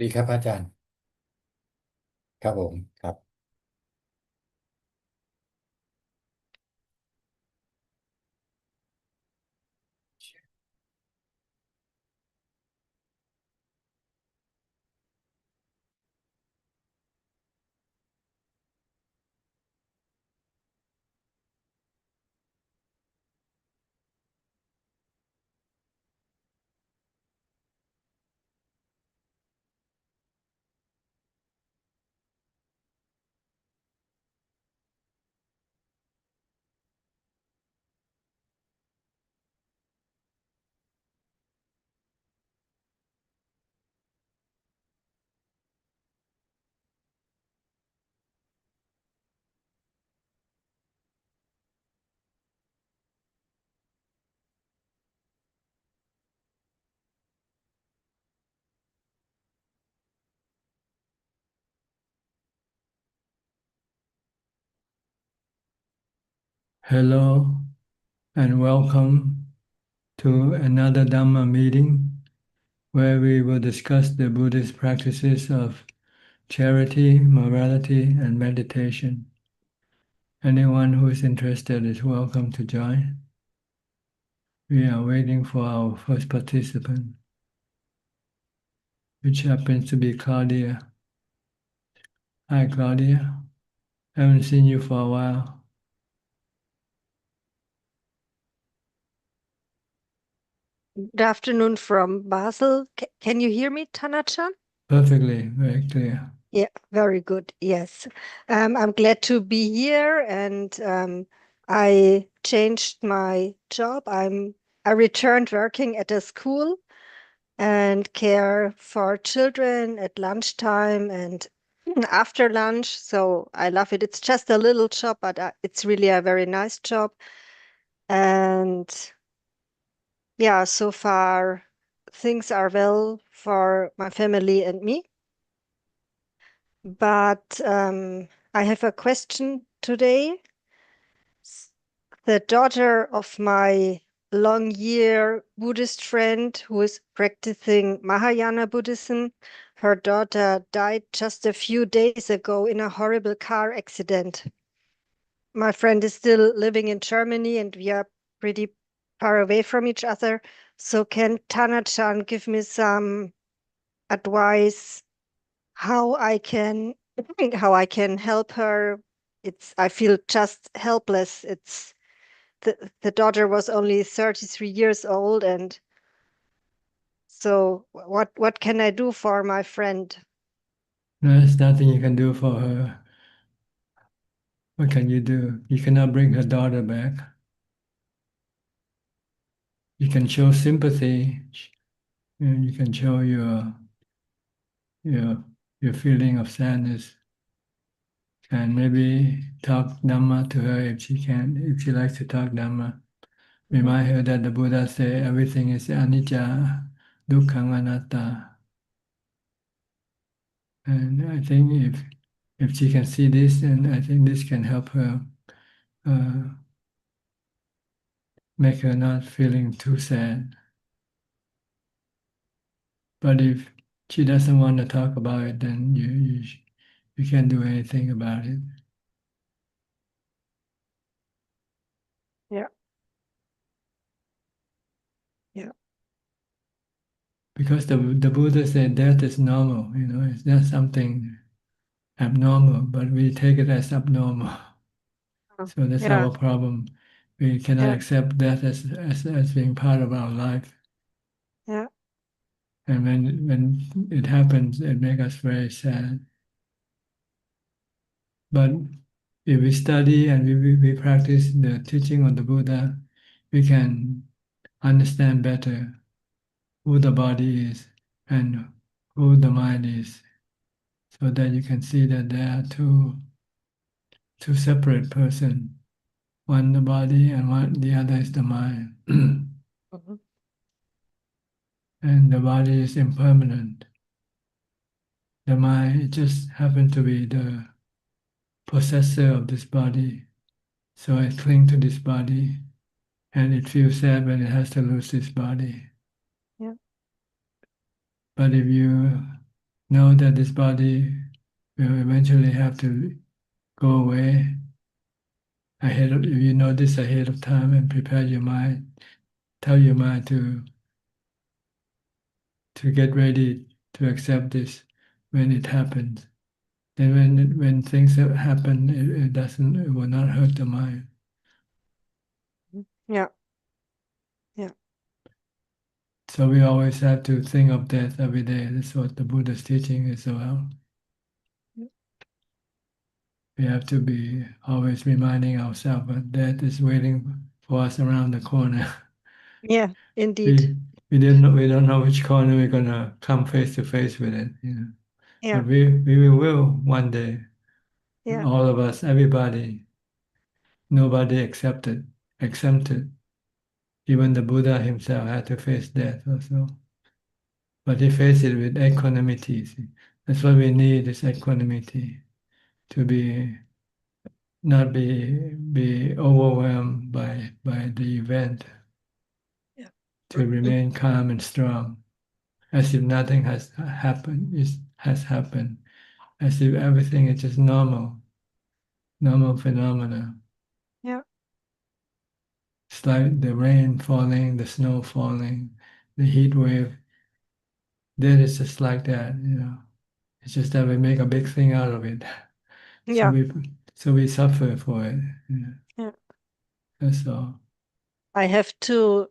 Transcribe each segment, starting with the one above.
ดีครับอาจารย์ครับผมครับ Hello and welcome to another Dhamma meeting where we will discuss the Buddhist practices of charity, morality, and meditation. Anyone who is interested is welcome to join. We are waiting for our first participant, which happens to be Claudia. Hi, Claudia. Haven't seen you for a while. Good afternoon from Basel. Can you hear me, Tanachan? Perfectly, very clear. Yeah, very good. Yes. I'm glad to be here and I changed my job. I returned working at a school and care for children at lunchtime and after lunch. So I love it. It's just a little job, but it's really a very nice job. And yeah, so far things are well for my family and me. But I have a question today. The daughter of my long year Buddhist friend who is practicing Mahayana Buddhism, her daughter died just a few days ago in a horrible car accident. My friend is still living in Germany and we are pretty far away from each other. So can Tana-chan give me some advice how I can how I can help her? I feel just helpless. The daughter was only 33 years old, and so what can I do for my friend? There's nothing you can do for her. What can you do? You cannot bring her daughter back. You can show sympathy. You can show your your feeling of sadness, and maybe talk Dhamma to her if she likes to talk Dhamma. Mhm, Remind her that the Buddha said everything is anicca, dukkha, anatta. And I think if she can see this, then I think this can help her uh, make her not feeling too sad. But if she doesn't want to talk about it, then you can't do anything about it. yeah, yeah, Because the Buddha said death is normal, it's not something abnormal, but we take it as abnormal. oh, So that's yeah, our problem. We cannot yeah, accept death as being part of our life. yeah, And when it happens, it makes us very sad. But if we study and we practice the teaching of the Buddha, we can understand better who the body is and who the mind is, so that you can see that there are two separate persons. One the body and the other is the mind. mhm, And the body is impermanent. The mind it just happened to be the possessor of this body. So it clings to this body and it feels sad when it has to lose this body. yeah, But if you know that this body will eventually have to go away ahead of, if you know this ahead of time and prepare your mind, tell your mind to get ready to accept this when it happens. Then when things happen, it will not hurt the mind. Yeah. Yeah. So we always have to think of death every day. That's what the Buddha's teaching is about. We have to be always reminding ourselves that death is waiting for us around the corner. Yeah, indeed. we we don't know which corner we're gonna come face to face with it, you know. Yeah. But we will one day. Yeah. All of us, everybody, nobody exempted. Even the Buddha himself had to face death also. But he faced it with equanimity. See. That's what we need is equanimity to be not be overwhelmed by the event, Yeah. to remain calm and strong, as if nothing has happened, as if everything is just normal phenomena. Yeah. It's like the rain falling, the snow falling, the heat wave. That is just like that, you know. It's just that we make a big thing out of it. So Yeah. we suffer for it. Yeah. Yeah. That's all. I have to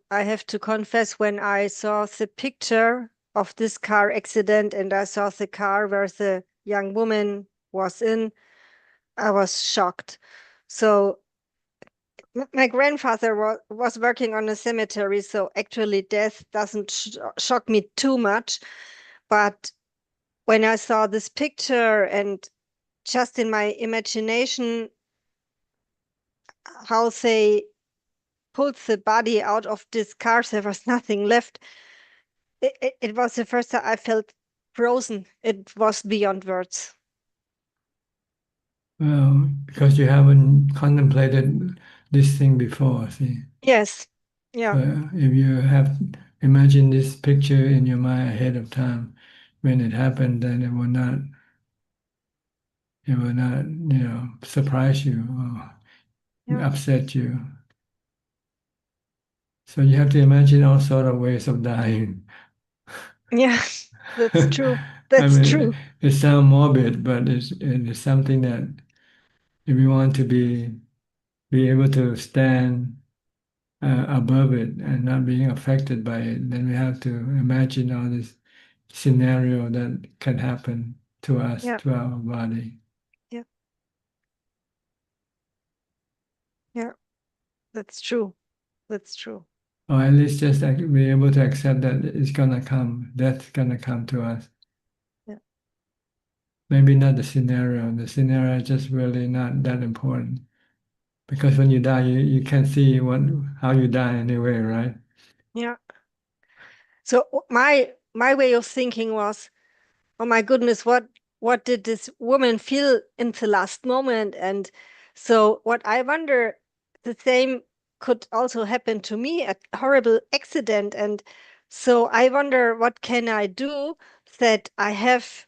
confess, when I saw the picture of this car accident and I saw the car where the young woman was in, I was shocked. So my grandfather was working on a cemetery, so actually death doesn't shock me too much. But when I saw this picture and just in my imagination, how they pulled the body out of this car, there was nothing left. It was the first time I felt frozen. It was beyond words. Well, because you haven't contemplated this thing before, see. Yes. Yeah. So if you have imagined this picture in your mind ahead of time, when it happened, then it will not, you know, surprise you or Yeah. upset you. So you have to imagine all sort of ways of dying. Yeah. That's true. I That's mean, true. it sounds morbid, but it is something that if we want to be able to stand above it and not being affected by it, then we have to imagine all this scenario that can happen to us, Yeah. to our body. Yeah. Yeah. That's true. That's true. Or at least just be able to accept that it's gonna come, death's gonna come to us. Yeah. Maybe not the scenario. The scenario is just really not that important. Because when you die, you can't see how you die anyway, right? Yeah. So my way of thinking was, oh my goodness, what did this woman feel in the last moment? And so what I wonder, the same could also happen to me, a horrible accident. And so I wonder, what can I do that I have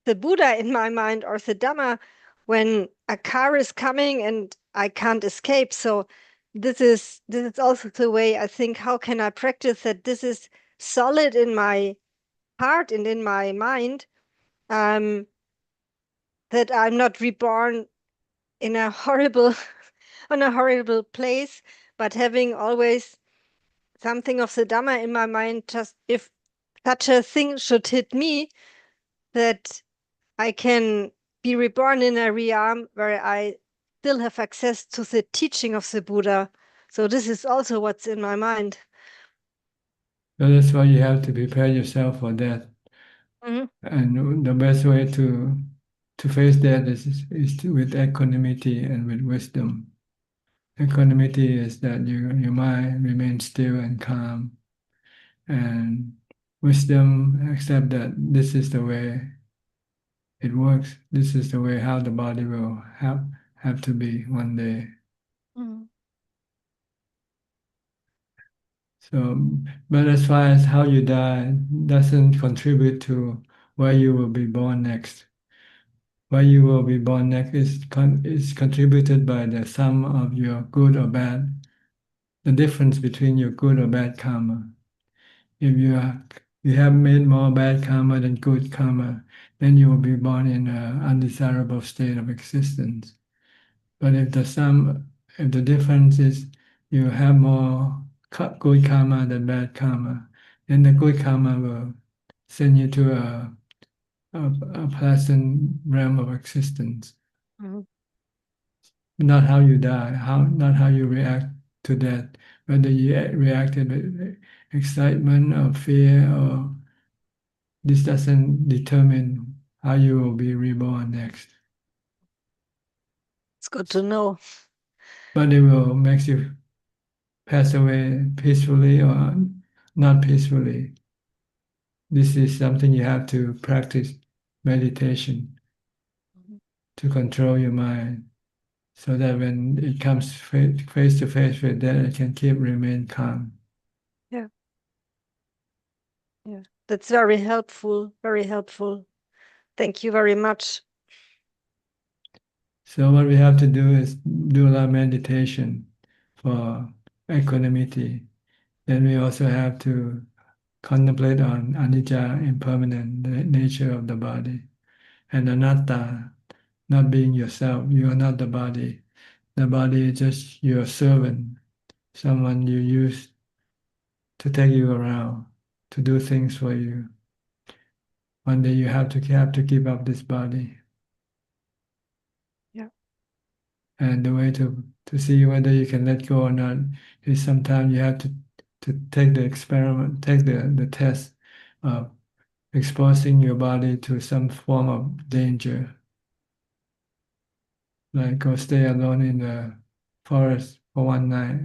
the Buddha in my mind or the Dhamma when a car is coming and I can't escape? So this is also the way I think, how can I practice that this is solid in my heart and in my mind, um, that I'm not reborn in a horrible on a horrible place, but having always something of the Dhamma in my mind, just if such a thing should hit me, that I can be reborn in a realm where I still have access to the teaching of the Buddha. So this is also what's in my mind. So that's why you have to prepare yourself for death. Mhm. And the best way to face that with equanimity and with wisdom. Equanimity is that your mind remains still and calm, and wisdom accept that this is the way it works. This is the way how the body will have to be one day. Mhm. So, but as far as how you die doesn't contribute to where you will be born next. Where you will be born next is contributed by the sum of your good or bad, the difference between your good or bad karma. If you have made more bad karma than good karma, then you will be born in an undesirable state of existence. But if the difference is you have more good karma than bad karma, then the good karma will send you to a pleasant realm of existence. Mhm. Not how you die, not how you react to death, whether you reacted with excitement or fear, or this doesn't determine how you will be reborn next. It's good to know. But it will make you pass away peacefully or not peacefully. This is something you have to practice meditation to control your mind, so that when it comes face to face with that, it can remain calm. Yeah. Yeah. That's very helpful. Very helpful. Thank you very much. So what we have to do is do a lot of meditation for equanimity. Then we also have to contemplate on anicca, impermanent, the nature of the body, and anatta, not being yourself. You are not the body. The body is just your servant, someone you use to take you around, to do things for you. One day you have to give up this body. Yeah. And the way to see whether you can let go or not is sometimes you have to take the experiment, take the test of exposing your body to some form of danger. Like go stay alone in the forest for one night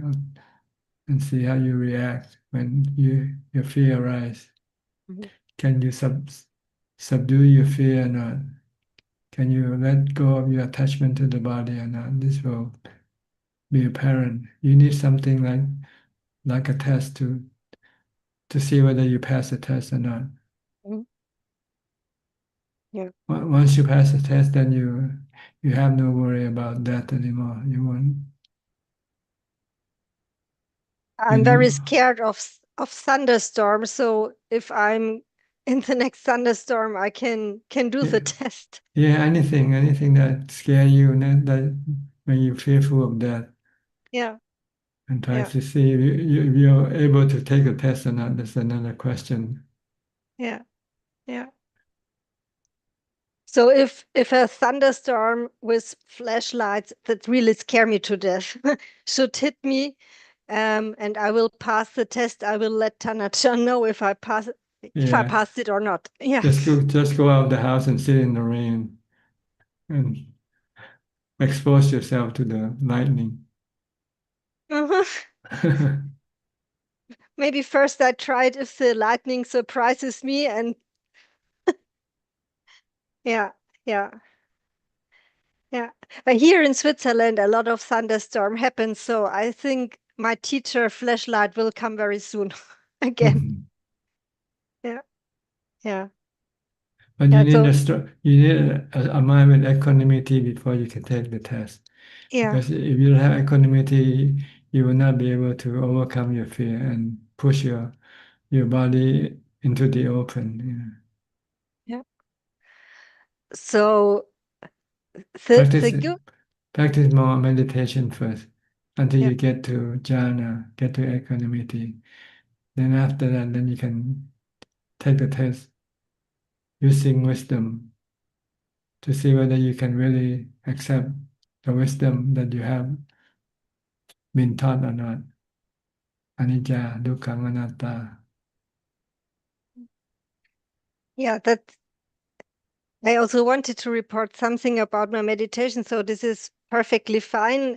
and see how you react when your fear arises. Mhm. Can you subdue your fear or not? Can you let go of your attachment to the body or not? This will be apparent. You need something like a test to see whether you pass the test or not. Mhm. Yeah. Once you pass the test, then you have no worry about that anymore. You won't. You I'm very know, scared of thunderstorms, so if I'm in the next thunderstorm, I can do the yeah, test. yeah, anything that scare you, that when you're fearful of that, Yeah. and try Yeah. to see if you're able to take a test or not. That's another question. Yeah. Yeah. So if a thunderstorm with flashlights that really scare me to death should hit me, and I will pass the test, I will let Tanachan know if I Yeah, passed it or not. Yeah. just go out of the house and sit in the rain and expose yourself to the lightning. Uh-huh. Maybe first I try it if the lightning surprises me, and yeah, yeah, yeah. But here in Switzerland, a lot of thunderstorm happens, so I think my teacher flashlight will come very soon again. Yeah, yeah, But yeah. you need So you need a mind with equanimity before you can take the test. yeah, Because if you don't have equanimity, you will not be able to overcome your fear and push your body into the open. yeah. So the Practice good, practice more meditation first until yeah, you get to jhana, get to equanimity. Then after that, then you can take the test using wisdom to see whether you can really accept the wisdom that you have been taught or not. Anicca, dukkha, anatta. yeah. That I also wanted to report something about my meditation. So this is perfectly fine.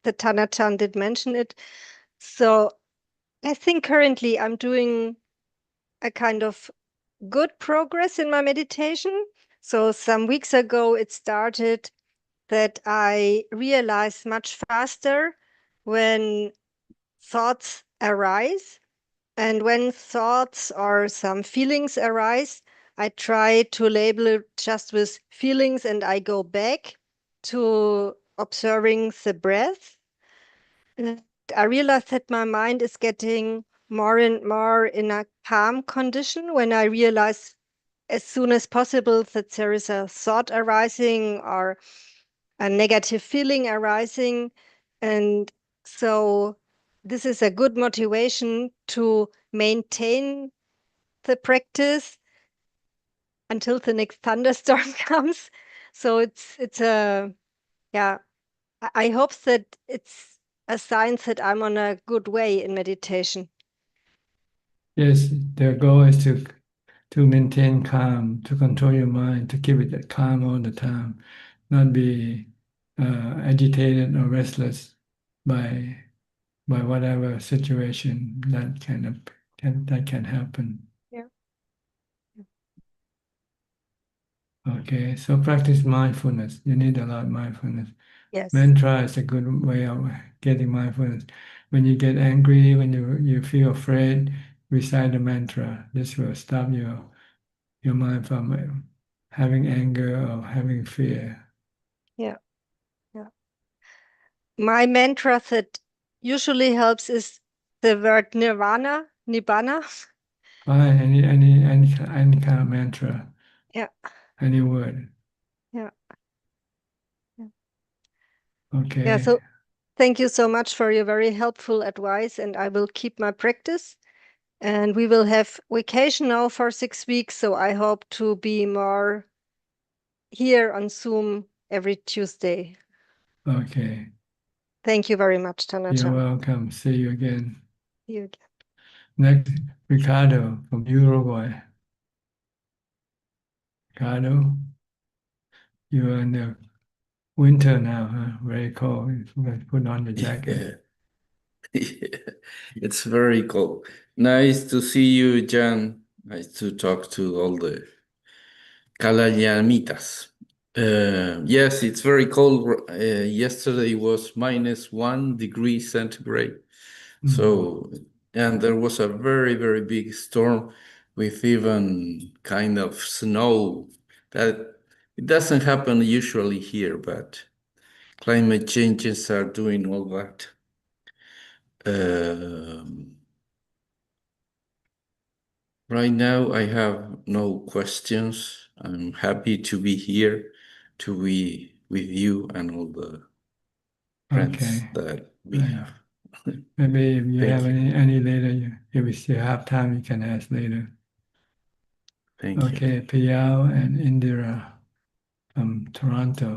The Tanachan did mention it. So I think currently I'm doing a kind of good progress in my meditation. So some weeks ago, it started that I realized much faster when thoughts arise. And when thoughts or some feelings arise, I try to label it just with feelings, and I go back to observing the breath. And I realize that my mind is getting more and more in a calm condition when I realize as soon as possible that there is a thought arising or a negative feeling arising. And so this is a good motivation to maintain the practice until the next thunderstorm comes. So it's a, yeah, I hope that it's a sign that I'm on a good way in meditation. Yes, the goal is to maintain calm, to control your mind, to keep it calm all the time, not be agitated or restless by whatever situation that can happen. Yeah. Okay, so practice mindfulness. You need a lot of mindfulness. Yes. Mantra is a good way of getting mindfulness. When you get angry, when you feel afraid, recite the mantra. This will stop your mind from having anger or having fear. Yeah. Yeah. My mantra that usually helps is the word nirvana, nibbana. Fine, any kind of mantra. Yeah. Any word. Yeah. Yeah. Okay. Yeah. So thank you so much for your very helpful advice, and I will keep my practice. And we will have vacation now for 6 weeks, so I hope to be more here on Zoom every Tuesday. Okay. Thank you very much, You're Tanaja. welcome. See you again. See you again. Next, Ricardo from Uruguay. Ricardo, you're in the winter now, huh? Very cold. You forgot to put on the jacket. It's very cold. Nice to see you, Jan. Nice to talk to all the Calayamitas. Yes, it's very cold. Yesterday was -1 degree centigrade. So, and there was a very, very big storm with even kind of snow that it doesn't happen usually here, but climate changes are doing all that. Right now, I have no questions. I'm happy to be here, to be with you and all the friends Okay. that we Right. have. Maybe if you Thank have you. any later, if we still have time, you can ask later. Thank you. Okay, Piao and Indira from Toronto.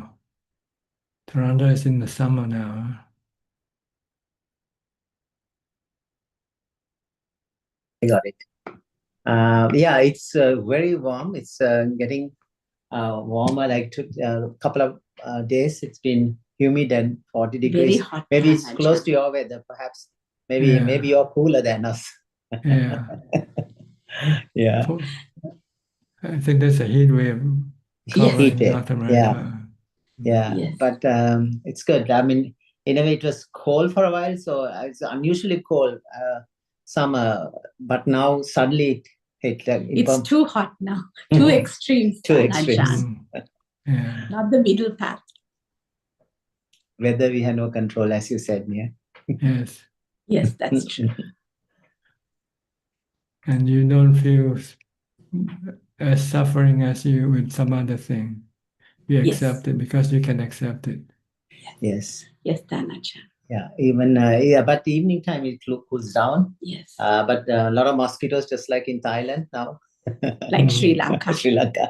Toronto is in the summer now. Huh? I got it. Yeah, it's very warm. It's getting warmer. Like took a couple of days. It's been humid and 40 degrees. Very hot. Maybe it's close to your weather. Perhaps maybe Yeah. maybe you're cooler than us. Yeah. Yeah. I think there's a heat wave covering Heat wave. North America. Yeah. Yes. But it's good. I mean, in a way, it was cold for a while, so it's unusually cold summer. But now suddenly It's too hot now. Two extremes. Two extremes. Ajaan. Yeah. Not the middle path. Weather we have no control, as you said, yeah. Yes. Yes, that's true. And you don't feel as suffering as you with some other thing. You Yes. accept it because you can accept it. Yes. Yes, Tanaja. Yeah, even but the evening time it cools down. Yes. But a lot of mosquitoes, just like in Thailand now. Like Sri Lanka. Sri Lanka.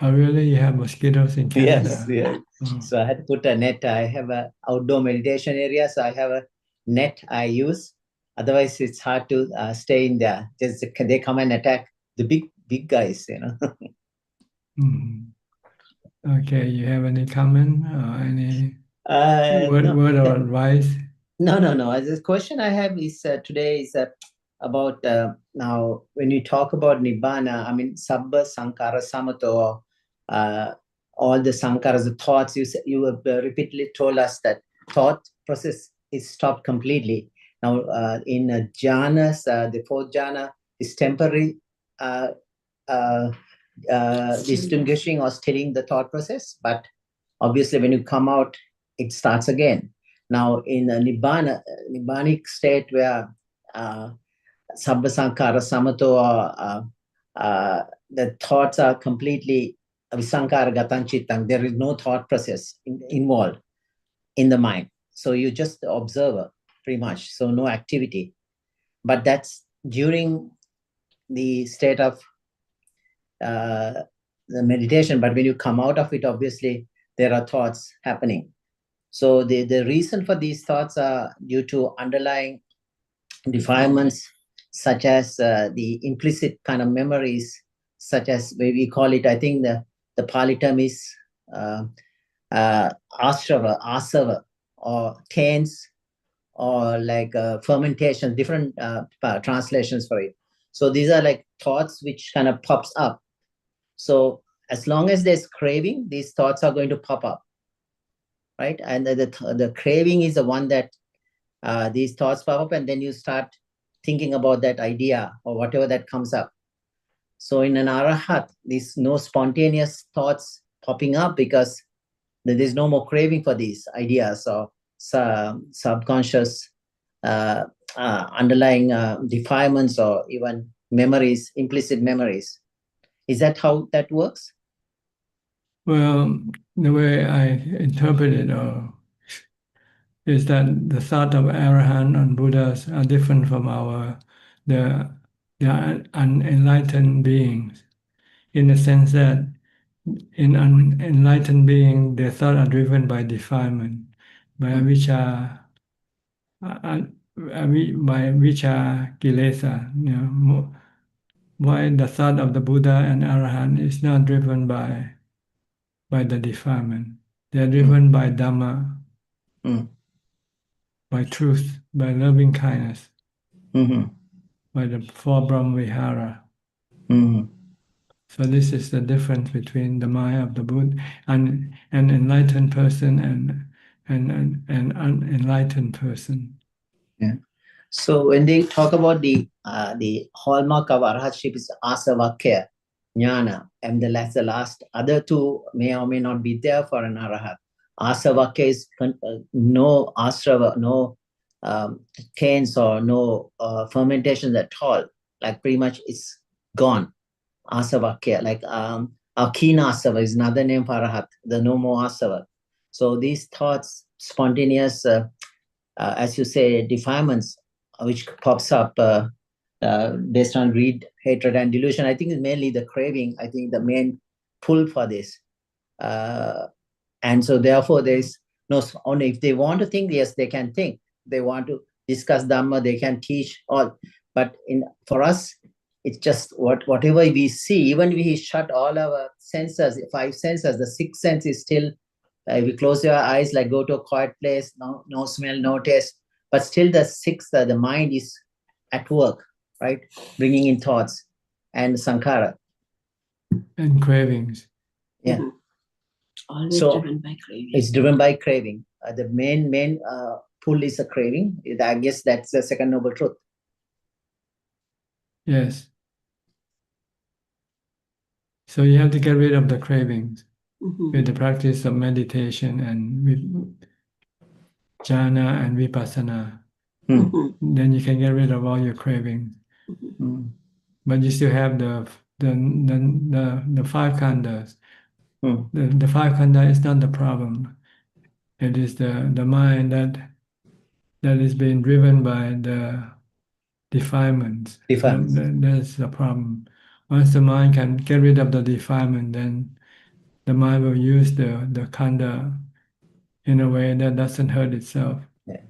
Oh, really? You have mosquitoes in Canada? Yes, yes. Oh. So I had to put a net. I have a outdoor meditation area, so I have a net I use. Otherwise, it's hard to stay in there. Just they come and attack the big guys, you know. Okay, you have any comment or any word No. or advice? No. The question I have is today is about now when you talk about Nibbana, I mean, Sabba Sankara Samato, all the Sankaras, the thoughts, you have repeatedly told us that thought process is stopped completely. Now, in jhanas, the fourth jhana is temporary distinguishing or stilling the thought process, but obviously when you come out, it starts again. Now in a nibbanic state where sabba sankara samato, the thoughts are completely visankara gatan chittang, there is no thought process involved in the mind. So you just the observer pretty much, so no activity. But that's during the state of the meditation. But when you come out of it, obviously there are thoughts happening. So the reason for these thoughts are due to underlying defilements, such as the implicit kind of memories, such as we call it, I think the Pali term is asava, or taints, or like fermentation, different translations for it. So these are like thoughts which kind of pops up. So as long as there's craving, these thoughts are going to pop up, right? And the craving is the one that these thoughts pop up, and then you start thinking about that idea or whatever that comes up. So in an arahat, there's no spontaneous thoughts popping up because there's no more craving for these ideas or subconscious underlying defilements or even memories, implicit memories. Is that how that works? Well, the way I interpret it is that the thought of Arahant and Buddhas are different from the unenlightened beings, in the sense that in unenlightened being, their thoughts are driven by defilement, by avijja, by avijja kilesa. Why the thought of the Buddha and Arahant is not driven by the defilement. They are driven by Dharma, by truth, by loving kindness, by the four Brahmavihara. So this is the difference between the mind of the Buddha and an enlightened person and an unenlightened person. Yeah. So when they talk about the hallmark of arahatship is asavakya, jnana, and that's the last. Other two may or may not be there for an arahat. Asavakya is no asrava, no taints or no fermentations at all. Like pretty much it's gone. Asavakya, like akina asava is another name for arahat, the no more asava. So these thoughts, spontaneous, as you say, defilements, which pops up based on greed, hatred, and delusion. I think it's mainly the craving. I think the main pull for this. And so therefore there's no, only if they want to think, yes, they can think. They want to discuss Dhamma, they can teach all. But for us, it's just whatever we see, even we shut all our senses, 5 senses, the 6th sense is still, if you close your eyes, like go to a quiet place, no smell, no taste, but still the 6th, the mind is at work, right? Bringing in thoughts and sankhara. And cravings. Yeah. Always So driven by craving. it's driven by craving. The main pull is a craving. I guess that's the second noble truth. Yes. So you have to get rid of the cravings with the practice of meditation and with Jhana and Vipassana. Then you can get rid of all your cravings. But you still have the 5 khandhas. The 5 khandhas is not the problem. It is the mind that is being driven by the defilements. That's the problem. Once the mind can get rid of the defilement, then the mind will use the khandha in a way that doesn't hurt itself. Yeah.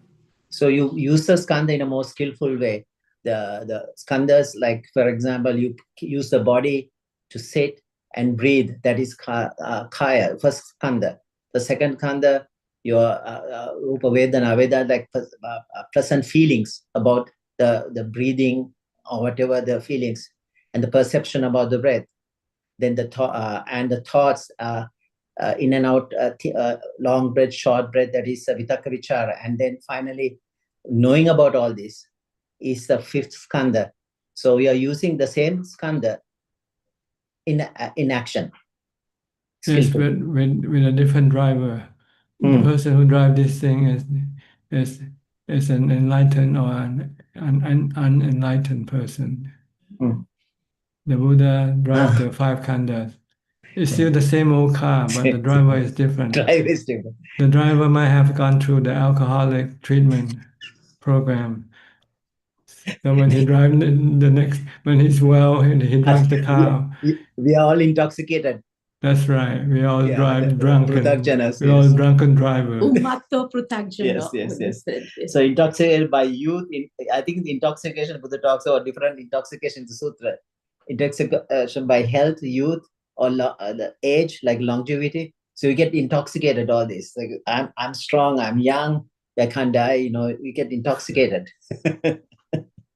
So you use the skandha in a more skillful way. The skandhas, like for example, you use the body to sit and breathe. That is kaya, first skandha. The second skandha, your rupa vedana, vedana, like pleasant feelings about the breathing or whatever the feelings, and the perception about the breath. Then the thoughts in and out, long breath, short breath, that is vitakka vichara. And then finally, knowing about all this is the 5th skandha. So we are using the same skandha in action. Yes, Skillful. with a different driver. The person who drives this thing is an enlightened or an unenlightened person. The Buddha drives the five khandhas. It's still the same old car, but the driver is different. Drive is different. The driver might have gone through the alcoholic treatment program. So when he drives when he's well, he drives the car. We are all intoxicated. That's right. We all drive drunken. Prutagjanas, We're all drunken drivers. Ummatto prutagjana. Yes. So intoxicated by youth. I think the intoxication Buddha talks about different intoxications sutra. Intoxication by health, youth, or the age, like longevity. So you get intoxicated. All this, like I'm strong, I'm young, I can't die. You get intoxicated.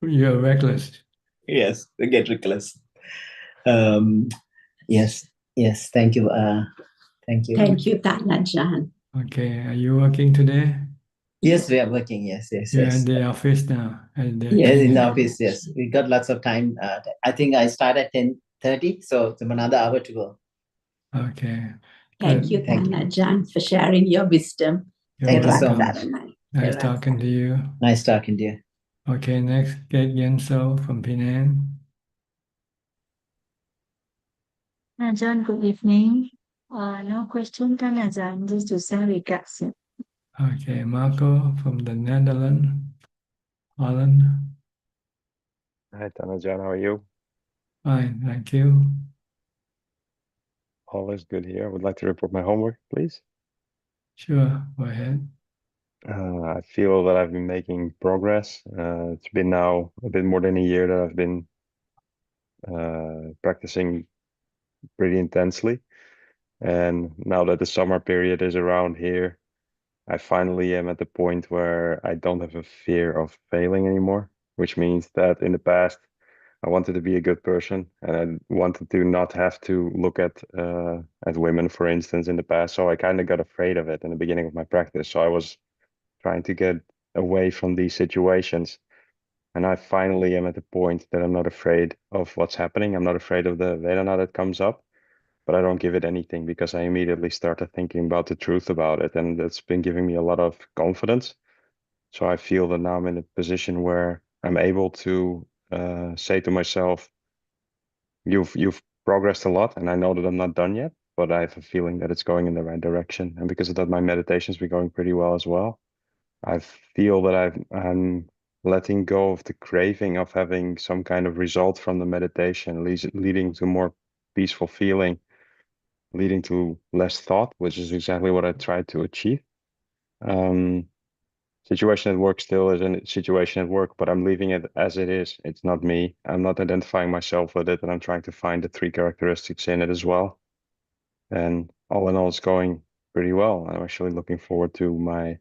You're reckless. Yes, we get reckless. Yes. Thank you. Thank you. Thank you, Ajaan. Okay, are you working today? Yes, we are working. Yes. You're in the office now. Yes, in the office. Yes, we got lots of time. I think I start at 10:30, so it's another hour to go. Okay. Thank you, Ajaan, for sharing your wisdom. Thank you so much. Nice talking to you. Nice talking to you. Okay, next, get Yenso from Penang. Ajahn, good evening. No question, Tan Ajahn, just to say reflection. Okay, Marco from the Netherlands, Holland. Hi, Ajaan, how are you? Fine, thank you. Always good here. I would like to report my homework, please. Sure, go ahead. I feel that I've been making progress. It's been now a bit more than a year that I've been practicing pretty intensely. And now that the summer period is around here, I finally am at the point where I don't have a fear of failing anymore, which means that in the past, I wanted to be a good person and I wanted to not have to look at women, for instance, in the past. So I kind of got afraid of it in the beginning of my practice. So I was trying to get away from these situations. And I finally am at the point that I'm not afraid of what's happening. I'm not afraid of the Vedana that comes up, but I don't give it anything because I immediately started thinking about the truth about it. And that's been giving me a lot of confidence. So I feel that now I'm in a position where I'm able to say to myself, you've progressed a lot, and I know that I'm not done yet, but I have a feeling that it's going in the right direction. And because of that, my meditation's been going pretty well as well. I feel that I'm letting go of the craving of having some kind of result from the meditation, leading to more peaceful feeling, leading to less thought, which is exactly what I tried to achieve. Situation at work still is a situation at work, but I'm leaving it as it is. It's not me. I'm not identifying myself with it, and I'm trying to find the three characteristics in it as well. And all in all, it's going pretty well. I'm actually looking forward to my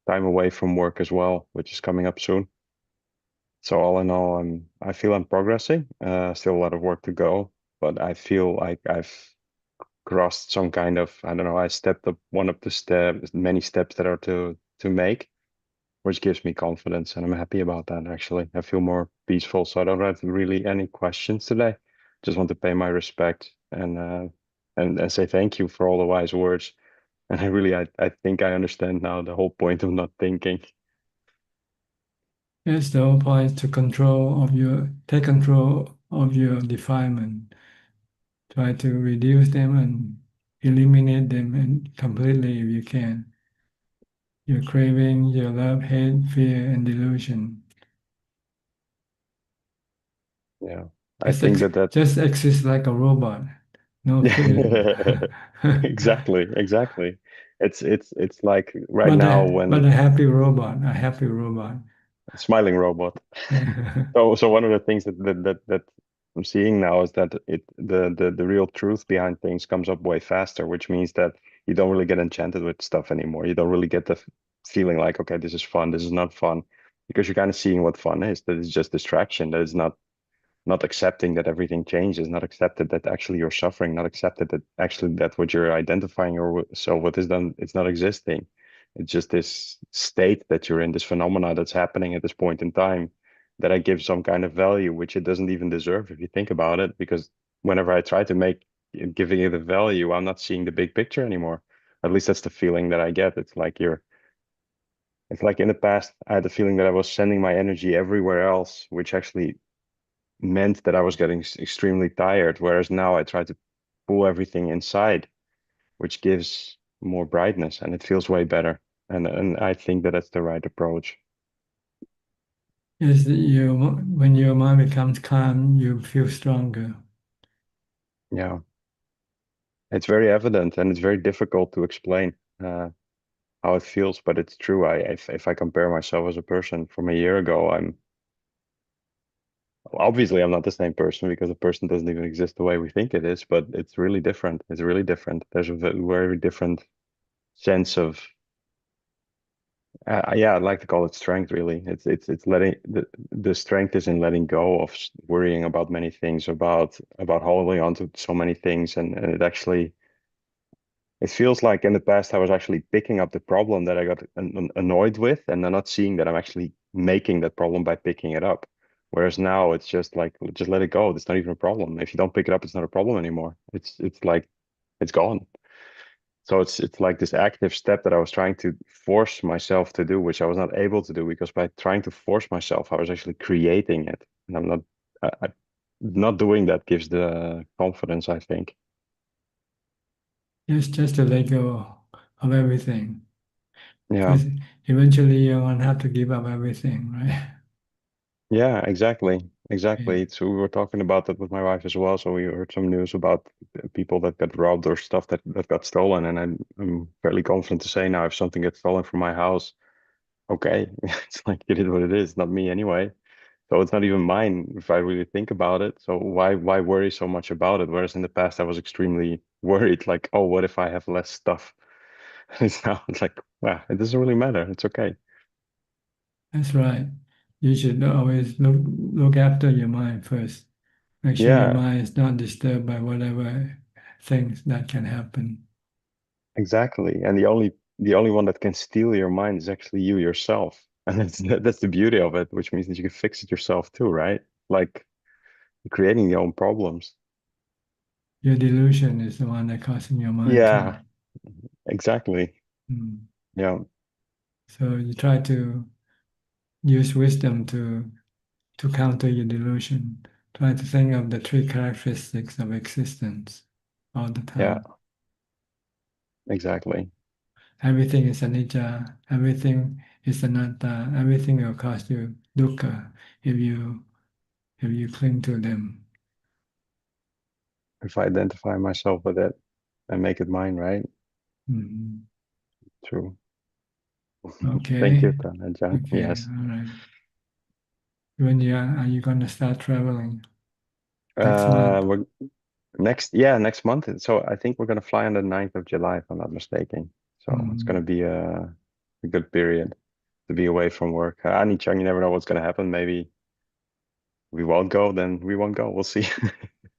time away from work as well, which is coming up soon. So all in all, I feel I'm progressing. Still a lot of work to go, but I feel like I've crossed some kind of, I don't know, I stepped up one of the steps, many steps that are to make, which gives me confidence, and I'm happy about that, actually. I feel more peaceful, so I don't have really any questions today. Just want to pay my respect and say thank you for all the wise words. And I think I understand now the whole point of not thinking. Yes, the whole point is to take control of your defilement. Try to reduce them and eliminate them and completely if you can. Your craving, your love, hate, fear, and delusion. Yeah, I think that just exists like a robot, no feeling. exactly. It's like now when but a happy robot, a smiling robot. So one of the things that I'm seeing now is that the real truth behind things comes up way faster, which means that you don't really get enchanted with stuff anymore. You don't really get the feeling like, okay, this is fun, this is not fun, because you're kind of seeing what fun is. That it's just distraction. That is not accepting that everything changes, not accepted that actually you're suffering, not accepted that actually that what you're identifying or so what is done, it's not existing. It's just this state that you're in, this phenomena that's happening at this point in time that I give some kind of value, which it doesn't even deserve if you think about it, because whenever I try to giving it a value, I'm not seeing the big picture anymore. At least that's the feeling that I get. It's like in the past, I had the feeling that I was sending my energy everywhere else, which actually meant that I was getting extremely tired. Whereas now I try to pull everything inside, which gives more brightness and it feels way better. And I think that that's the right approach. Yes, when your mind becomes calm, you feel stronger. Yeah. It's very evident and it's very difficult to explain how it feels, but it's true. If I compare myself as a person from a year ago, obviously I'm not the same person because a person doesn't even exist the way we think it is, but it's really different. It's really different. There's a very different sense of yeah, I'd like to call it strength, really. It's letting the strength is in letting go of worrying about many things, about holding on to so many things, and it actually it feels like in the past I was actually picking up the problem that I got annoyed with, and then not seeing that I'm actually making that problem by picking it up. Whereas now it's just like just let it go. It's not even a problem. If you don't pick it up, it's not a problem anymore. It's like it's gone. So it's like this active step that I was trying to force myself to do, which I was not able to do because by trying to force myself, I was actually creating it, and I'm not. Not doing that gives the confidence, I think. Just to let go of everything. Yeah. Because eventually you won't have to give up everything, right? Yeah, exactly. Exactly. Yeah. So we were talking about that with my wife as well. So we heard some news about people that got robbed or stuff that got stolen. And I'm fairly confident to say now if something gets stolen from my house, okay, it's like it is what it is, not me anyway. So it's not even mine if I really think about it. So why worry so much about it? Whereas in the past I was extremely worried, like, oh, what if I have less stuff? It's now it's like, well, it doesn't really matter. It's okay. That's right. You should always look after your mind first. Make sure your Yeah, mind is not disturbed by whatever things that can happen. exactly. And the only one that can steal your mind is actually you yourself. And that's the beauty of it, which means that you can fix it yourself too, right? Like creating your own problems. Your delusion is the one that causing your mind to. Yeah, exactly. Mm. Yeah. So you try to use wisdom to counter your delusion. Try to think of the three characteristics of existence all the Yeah, time. exactly. Everything is anicca, everything is anatta, everything will cause you dukkha if you cling to them. If I identify myself with it and make it mine, right? Mhm. True. Thank Okay, you, Ajaan. okay, Yes. all right. When are you gonna start traveling next month? We're next month. So I think we're gonna fly on the 9th of July, if I'm not mistaken. So it's gonna Mhm. be a good period to be away from work. Chang, you never know what's gonna happen. Maybe we won't go, then we won't go. We'll see.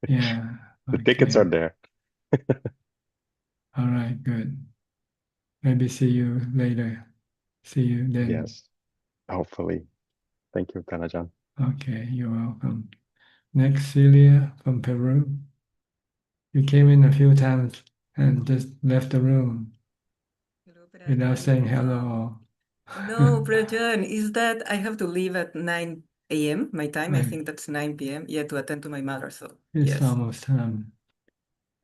Yeah, The tickets are okay. there. All right, good. Maybe see you later. See you then. Yes, hopefully. Thank you, Kanajan. Okay, you're welcome. Next, Celia from Peru. You came in a few times and just left the room Hello, without Prajan. saying hello. No, Prajan, is that I have to leave at 9 a.m. my time. I Right. think that's 9 p.m. Yeah, to attend to my mother. So It's yes. almost time.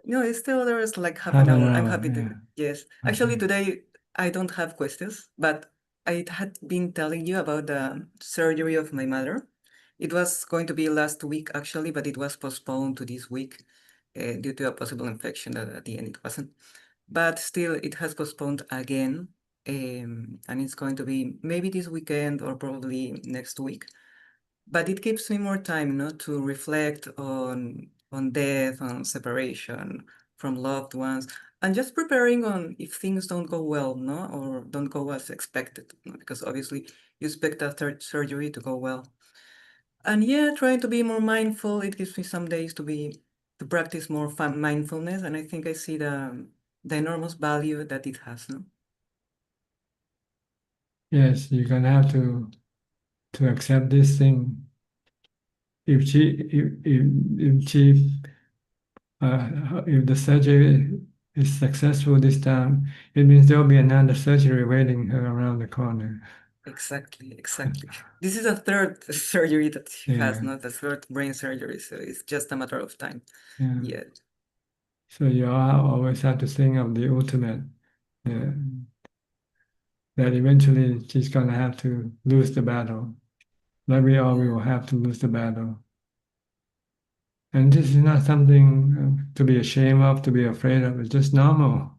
No, it's still there is like half Half an an hour. I'm hour, happy to. yeah. Yes. Actually, Okay. today I don't have questions, but I had been telling you about the surgery of my mother. It was going to be last week actually, but it was postponed to this week due to a possible infection that at the end it wasn't. But still, it has postponed again, and it's going to be maybe this weekend or probably next week. But it gives me more time, to reflect on death, on separation from loved ones, and just preparing on if things don't go well, no, or don't go as expected, no? Because obviously you expect a third surgery to go well. And yeah, trying to be more mindful. It gives me some days to practice more mindfulness, and I think I see the enormous value that it has, no? Yes, you're gonna have to accept this thing. If she if the surgery is successful this time, it means there'll be another surgery waiting her around the corner. Exactly. This is a third surgery that she has, Yeah. not the third brain surgery, so it's just a matter of time. Yeah. Yeah. So you always have to think of the ultimate, that eventually she's gonna have to lose the battle. Like we all will have to lose the battle. And this is not something to be ashamed of, to be afraid of. It's just normal.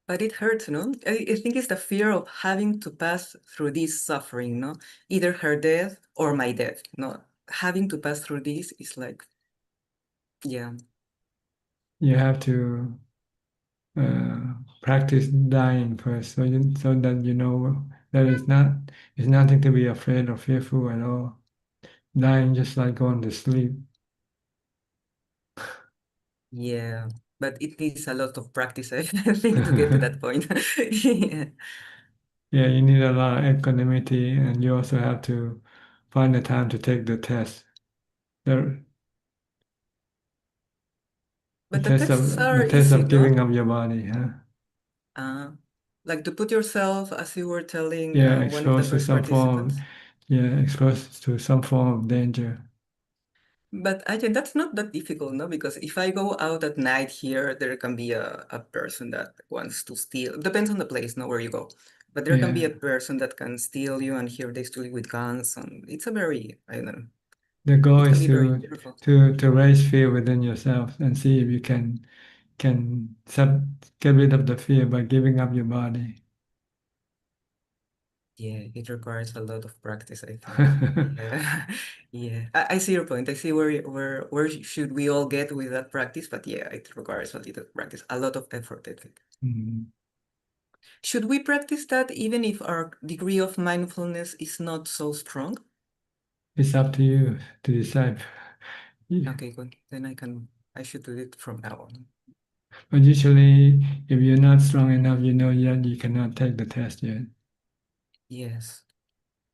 But it hurts, no? I think it's the fear of having to pass through this suffering, no? Either her death or my death, no? Having to pass through this is like, yeah. You have to practice dying first, so that you know that it's nothing to be afraid or fearful at all. Dying just like going to sleep. Yeah, but it needs a lot of practice, I think, to get to that point. Yeah. Yeah, you need a lot of equanimity, and you also have to find the time to take the test. The But the test tests of are easy, giving no? up your body, huh? Like to put yourself, as you were telling Yeah, one of the exposed to first some form. participants. Yeah, exposed to some form of danger. But I think that's not that difficult, no? Because if I go out at night here, there can be a person that wants to steal. Depends on the place, no, where you go. But there can be Yeah. a person that can steal you, and here they steal you with guns, and it's a very, I don't know. The goal It can is be very fearful. to raise fear within yourself and see if you can get rid of the fear by giving up your body. Yeah, it requires a lot of practice, I think. Yeah, yeah. I see your point. I see where should we all get with that practice, but yeah, it requires a little practice, a lot of effort, I think. Mhm. Should we practice that even if our degree of mindfulness is not so strong? It's up to you to decide. Okay, good. Then I should do it from now on. But usually, if you're not strong enough, you know that you cannot take the test yet. Yes,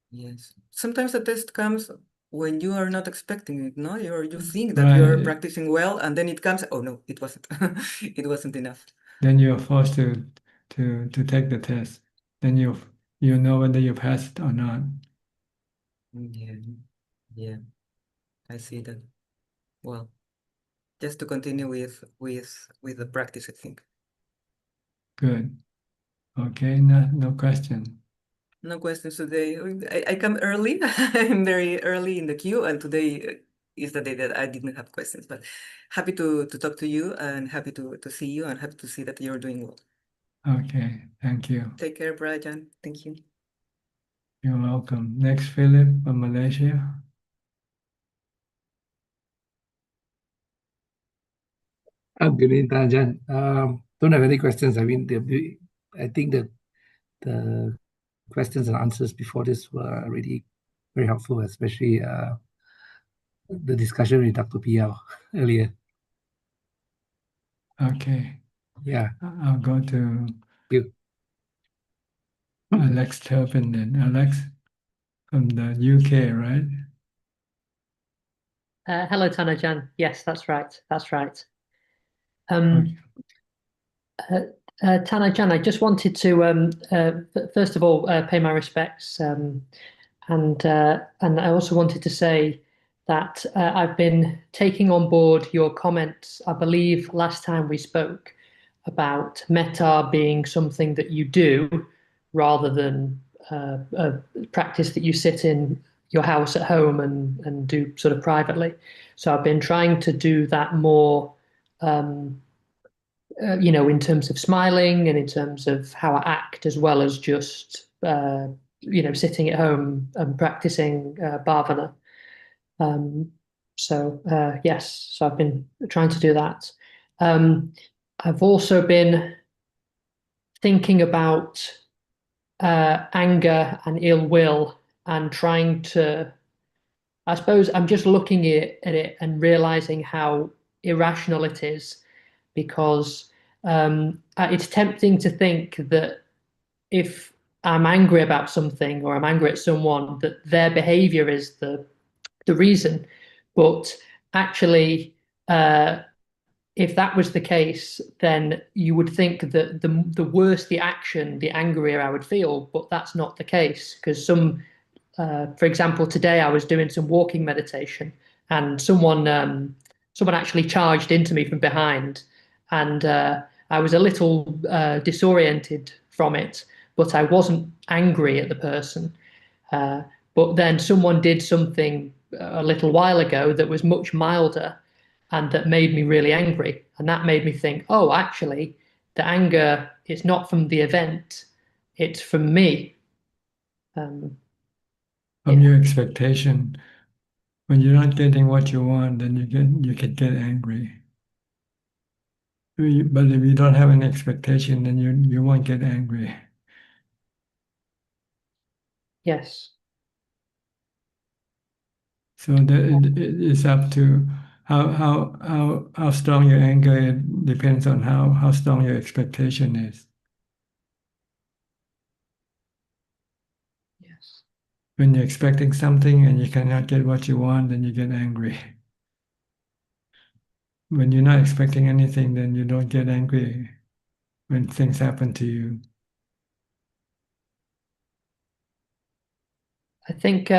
yes. Sometimes the test comes when you are not expecting it, no? You think that you're Right. practicing well, and then it comes, oh no, it wasn't. It wasn't enough. Then you're forced to take the test. Then you know whether you passed or not. Yeah, yeah. I see that. Well, just to continue with the practice, I think. Good. Okay, no question. No questions today. I come early. I'm very early in the queue, and today is the day that I didn't have questions. But happy to talk to you, and happy to see you, and happy to see that you're doing well. Okay, thank you. Take care, Brian. Thank you. You're welcome. Next, Philip from Malaysia. Good evening, Ajaan. Don't have any questions. I mean, I think that the questions and answers before this were really very helpful, especially the discussion with Dr. P earlier. Okay. Yeah. I'll go to you. Alex Turpin then. Alex from the UK, right? Hello, Tanajan. Yes, that's right. That's right. Tanajan, I just wanted to first of all pay my respects, and I also wanted to say that I've been taking on board your comments. I believe last time we spoke about metta being something that you do rather than a practice that you sit in your house at home and do sort of privately. So I've been trying to do that more, in terms of smiling and in terms of how I act, as well as just, sitting at home and practicing bhavana. Yes, so I've been trying to do that. I've also been thinking about anger and ill will and trying to, I suppose I'm just looking at it and realizing how irrational it is, because it's tempting to think that if I'm angry about something or I'm angry at someone, that their behavior is the reason. But actually, if that was the case, then you would think that the worse the action, the angrier I would feel, but that's not the case, because for example, today I was doing some walking meditation, and someone actually charged into me from behind, and I was a little disoriented from it, but I wasn't angry at the person. But then someone did something a little while ago that was much milder and that made me really angry. And that made me think, oh, actually, the anger is not from the event, it's from me. From your expectation. When you're not getting what you want, then you can get angry. But if you don't have an expectation, then you won't get angry. Yes. So it's up to how strong your anger is, depends on how strong your expectation is. Yes. When you're expecting something and you cannot get what you want, then you get angry. When you're not expecting anything, then you don't get angry when things happen to you. I think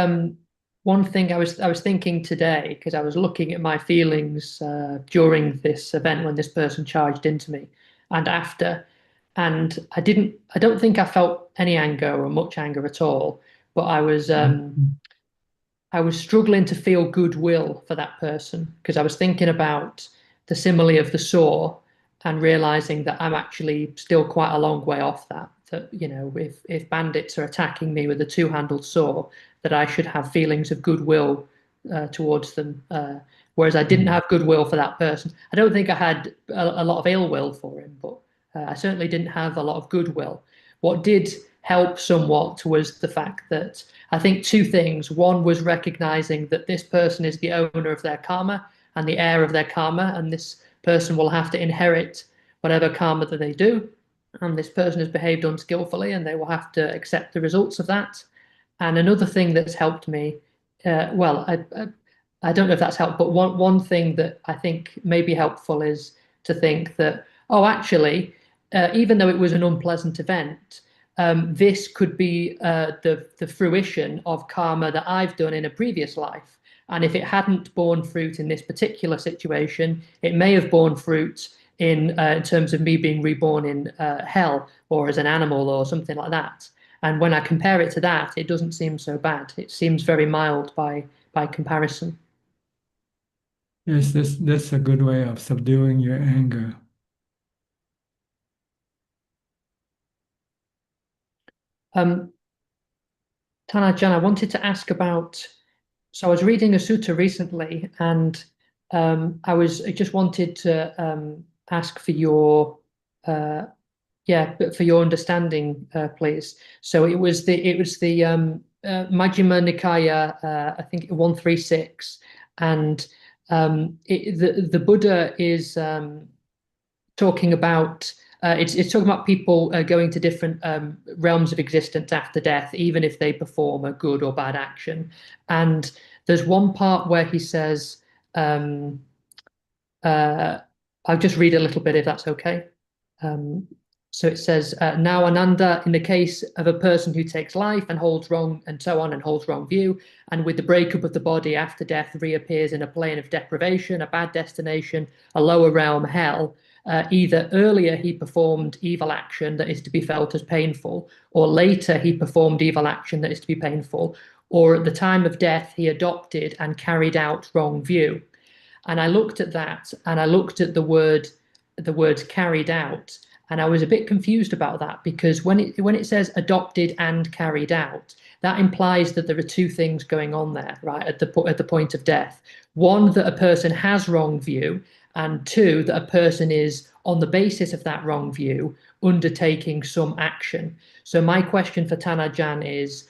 one thing I was thinking today, because I was looking at my feelings during this event when this person charged into me and after, and I don't think I felt any anger or much anger at all, but I was struggling to feel goodwill for that person, because I was thinking about the simile of the saw and realizing that I'm actually still quite a long way off that. That, you know, if bandits are attacking me with a two-handled saw, that I should have feelings of goodwill towards them, whereas I didn't have goodwill for that person. I don't think I had a lot of ill will for him, but I certainly didn't have a lot of goodwill. What did help somewhat was the fact that I think two things. One was recognizing that this person is the owner of their karma and the heir of their karma, and this person will have to inherit whatever karma that they do. And this person has behaved unskillfully, and they will have to accept the results of that. And another thing that's helped me, I don't know if that's helped, but one thing that I think may be helpful is to think that, oh, actually, even though it was an unpleasant event, this could be the fruition of karma that I've done in a previous life. And if it hadn't borne fruit in this particular situation, it may have borne fruit in terms of me being reborn in hell or as an animal or something like that. And when I compare it to that, it doesn't seem so bad. It seems very mild by comparison. Yes, that's a good way of subduing your anger. Tana Ajaan, I wanted to ask about, so I was reading a sutta recently, and I just wanted to ask for your for your understanding, please. So it was the Majjhima Nikaya, I think 136, and the Buddha is talking about it's talking about people going to different realms of existence after death, even if they perform a good or bad action. And there's one part where he says, I'll just read a little bit if that's okay. So it says, now Ananda, in the case of a person who takes life and holds wrong and so on and holds wrong view, and with the breakup of the body after death reappears in a plane of deprivation, a bad destination, a lower realm, hell, either earlier he performed evil action that is to be felt as painful, or later he performed evil action that is to be painful, or at the time of death he adopted and carried out wrong view. And I looked at that, and I looked at the words carried out, and I was a bit confused about that, because when it says adopted and carried out, that implies that there are two things going on there, right, at the point of death. One, that a person has wrong view, and two, that a person is, on the basis of that wrong view, undertaking some action. So my question for Tana Ajaan is,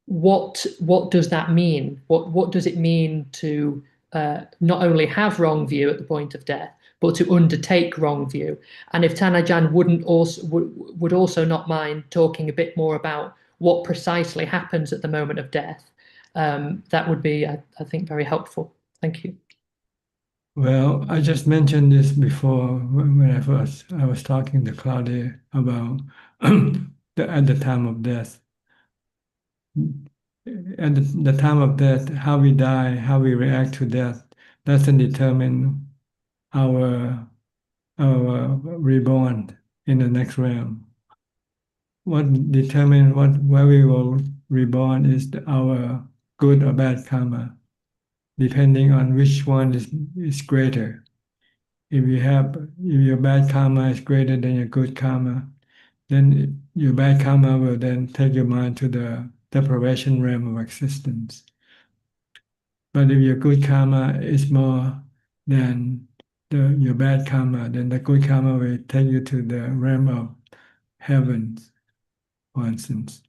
what does that mean? What does it mean to not only have wrong view at the point of death, but to undertake wrong view? And if Tana Ajaan would also not mind talking a bit more about what precisely happens at the moment of death, that would be, I think, very helpful. Thank you. Well, I just mentioned this before when I was talking to Claudia about at the time of death. At the time of death, how we die, how we react to death, doesn't determine our reborn in the next realm. What determines where we will reborn is our good or bad karma, depending on which one is greater. If your bad karma is greater than your good karma, then your bad karma will then take your mind to the deprivation realm of existence. But if your good karma is more than your bad karma, then the good karma will take you to the realm of heavens, for instance.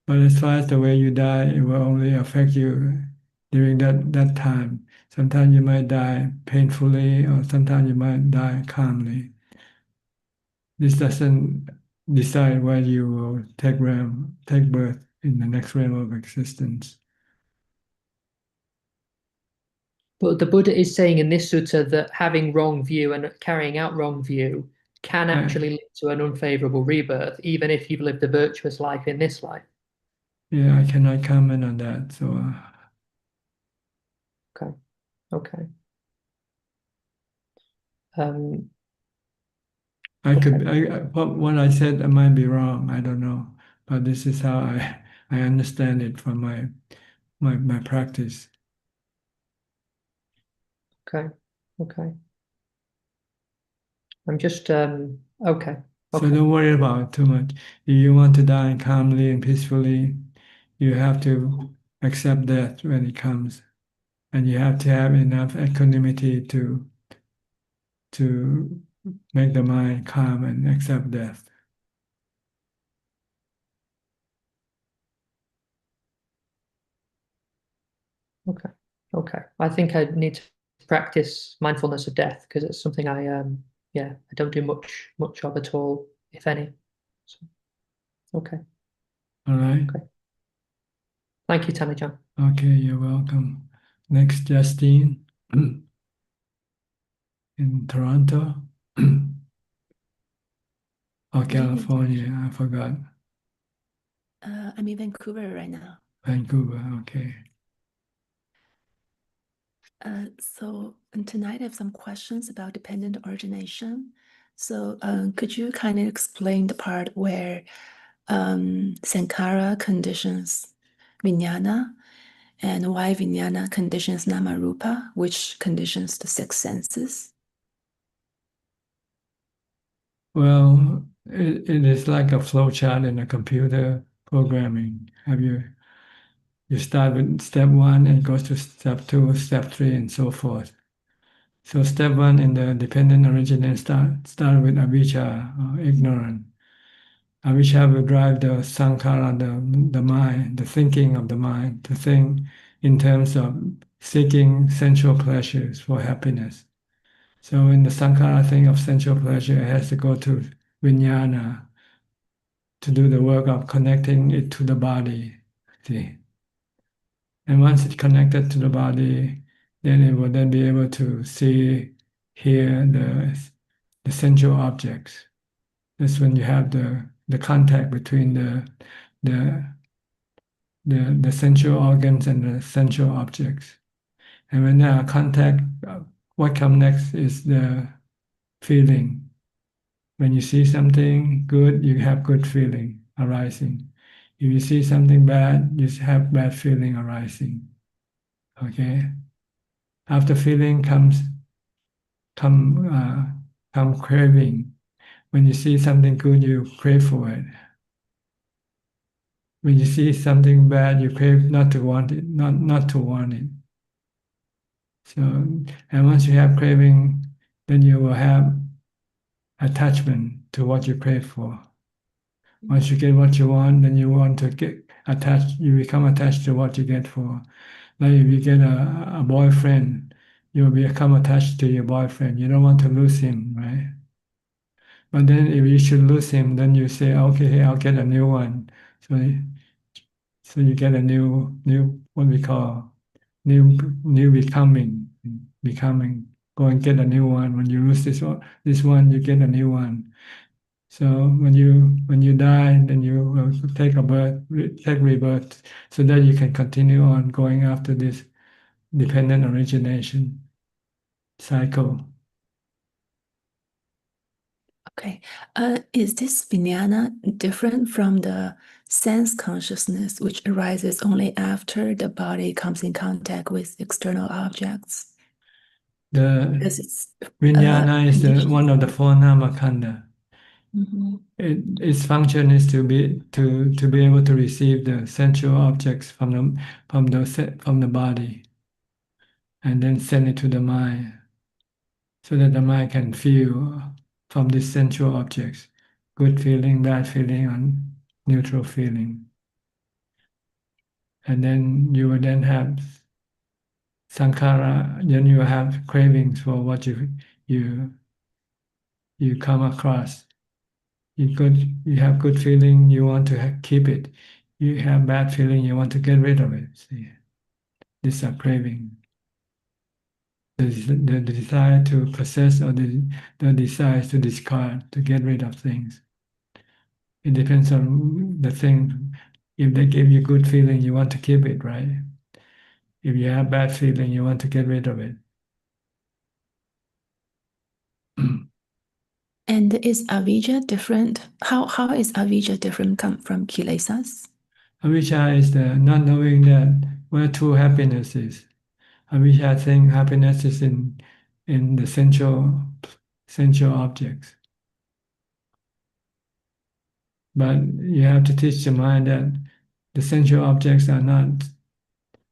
But as far as the way you die, it will only affect you during that time. Sometimes you might die painfully, or sometimes you might die calmly. This doesn't decide whether you will take birth in the next realm of existence. But the Buddha is saying in this sutta that having wrong view and carrying out wrong view can actually lead to an unfavorable rebirth, even if you've lived a virtuous life in this life. Yeah, I cannot comment on that. So. Okay. Okay. What I said, I might be wrong. I don't know, but this is how I understand it from my practice. Okay. Okay. I'm just okay. So don't worry about it too much. If you want to die calmly and peacefully, you have to accept death when it comes, and you have to have enough equanimity to make the mind calm and accept death. Okay. Okay. I think I need to practice mindfulness of death because it's something I don't do much of at all, if any. So, okay. All right. Okay. Thank you, Ajaan. Okay, you're welcome. Next, Justine in Toronto. Oh, California, I forgot. I'm in Vancouver right now. Vancouver, okay. So tonight I have some questions about dependent origination. So could you kind of explain the part where Sankara conditions Vijnana and why Vijnana conditions Namarupa, which conditions the six senses? Well, it is like a flowchart in a computer programming. You start with step one and goes to step two, step three, and so forth. So step one in the dependent origination start with avijja, or ignorant. Avijja will drive the sankhara, the mind, the thinking of the mind, to think in terms of seeking sensual pleasures for happiness. So in the sankhara thing of sensual pleasure, it has to go to vijnana to do the work of connecting it to the body. See? And once it's connected to the body, then it will then be able to see, hear the sensual objects. That's when you have the contact between the sensual organs and the sensual objects. And when there are contact, what comes next is the feeling. When you see something good, you have good feeling arising. If you see something bad, you have bad feeling arising. Okay. After feeling comes craving. When you see something good, you crave for it. When you see something bad, you crave not to want it, not to want it. So, and once you have craving, then you will have attachment to what you crave for. Once you get what you want, then you want to get attached, you become attached to what you get for. Like if you get a boyfriend, you'll become attached to your boyfriend. You don't want to lose him, right? But then if you should lose him, then you say, okay, I'll get a new one. So you get a new what we call new becoming. go and get a new one. When you lose this one, you get a new one. So when you die, then you will take take rebirth, so that you can continue on going after this dependent origination cycle. Okay. Is this vijnana different from the sense consciousness, which arises only after the body comes in contact with external objects? Because it's Vijnana is one of the four namakanda. Mhm. Its function is to be able to receive the sensual objects from the body, and then send it to the mind, so that the mind can feel from these sensual objects, good feeling, bad feeling, and neutral feeling. And then you will then have sankhara, then you have cravings for what you come across. You have good feeling, you want to keep it. You have bad feeling, you want to get rid of it. See, these are craving. The desire to possess, or the desire to discard, to get rid of things. It depends on the thing. If they give you good feeling, you want to keep it, right? If you have bad feeling, you want to get rid of it. And is avijja different? How is avijja different from kilesas? Avijja is the not knowing that where true happiness is. Avijja think happiness is in the sensual objects. But you have to teach the mind that the sensual objects are not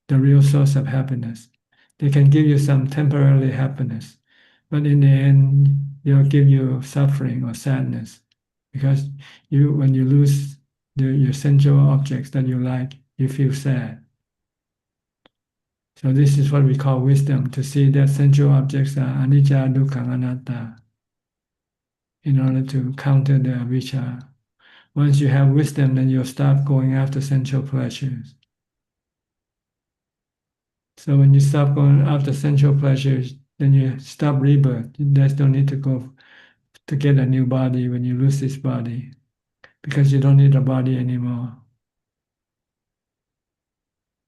the real source of happiness. They can give you some temporary happiness, but in the end, they'll give you suffering or sadness, because when you lose your sensual objects that you like, you feel sad. So this is what we call wisdom, to see that sensual objects are anicca, dukkha, anatta, in order to counter the avijja. Once you have wisdom, then you'll stop going after sensual pleasures. So when you stop going after sensual pleasures, then you stop rebirth. There's no need to go to get a new body when you lose this body, because you don't need a body anymore.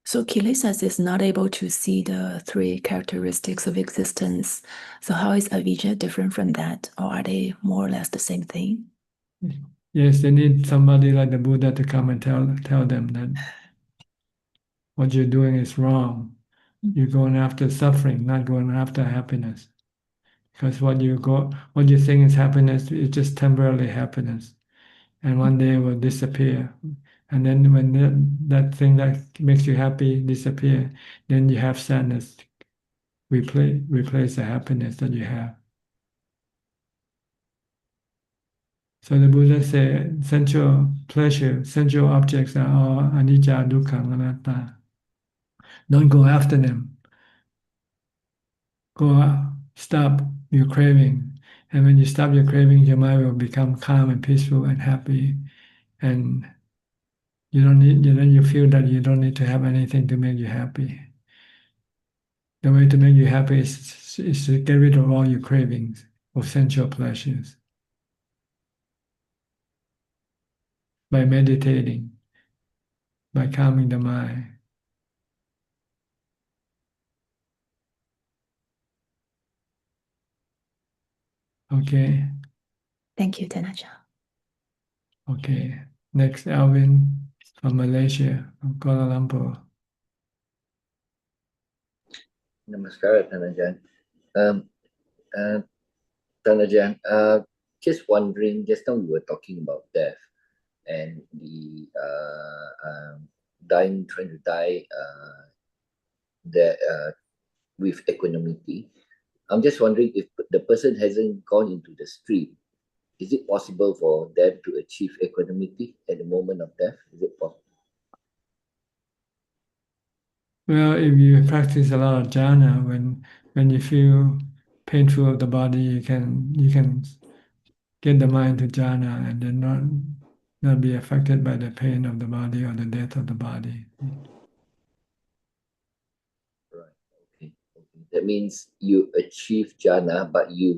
So kilesas is not able to see the three characteristics of existence. So how is avijja different from that? Or are they more or less the same thing? Yes, they need somebody like the Buddha to come and tell them that what you're doing is wrong. You're going after suffering, not going after happiness. Because what you think is happiness is just temporary happiness, and one day it will disappear. And then when that thing that makes you happy disappear, then you have sadness replace the happiness that you have. So the Buddha said sensual pleasure, sensual objects are all anicca, dukkha, anatta. Don't go after them. Stop your craving. And when you stop your craving, your mind will become calm and peaceful and happy. And then you feel that you don't need to have anything to make you happy. The way to make you happy is to get rid of all your cravings of sensual pleasures by meditating, by calming the mind. Okay. Thank you, Tenaja. Okay. Next, Alvin from Malaysia, from Kuala Lumpur. Namaskar, Ajaan. Ajaan, just wondering, just now we were talking about death and the trying to die with equanimity. I'm just wondering, if the person hasn't gone into the stream, is it possible for them to achieve equanimity at the moment of death? Is it possible? Well, if you practice a lot of jhana, when you feel painful of the body, you can get the mind to jhana, and then not be affected by the pain of the body or the death of the body. Right. Okay. That means you achieve jhana, but you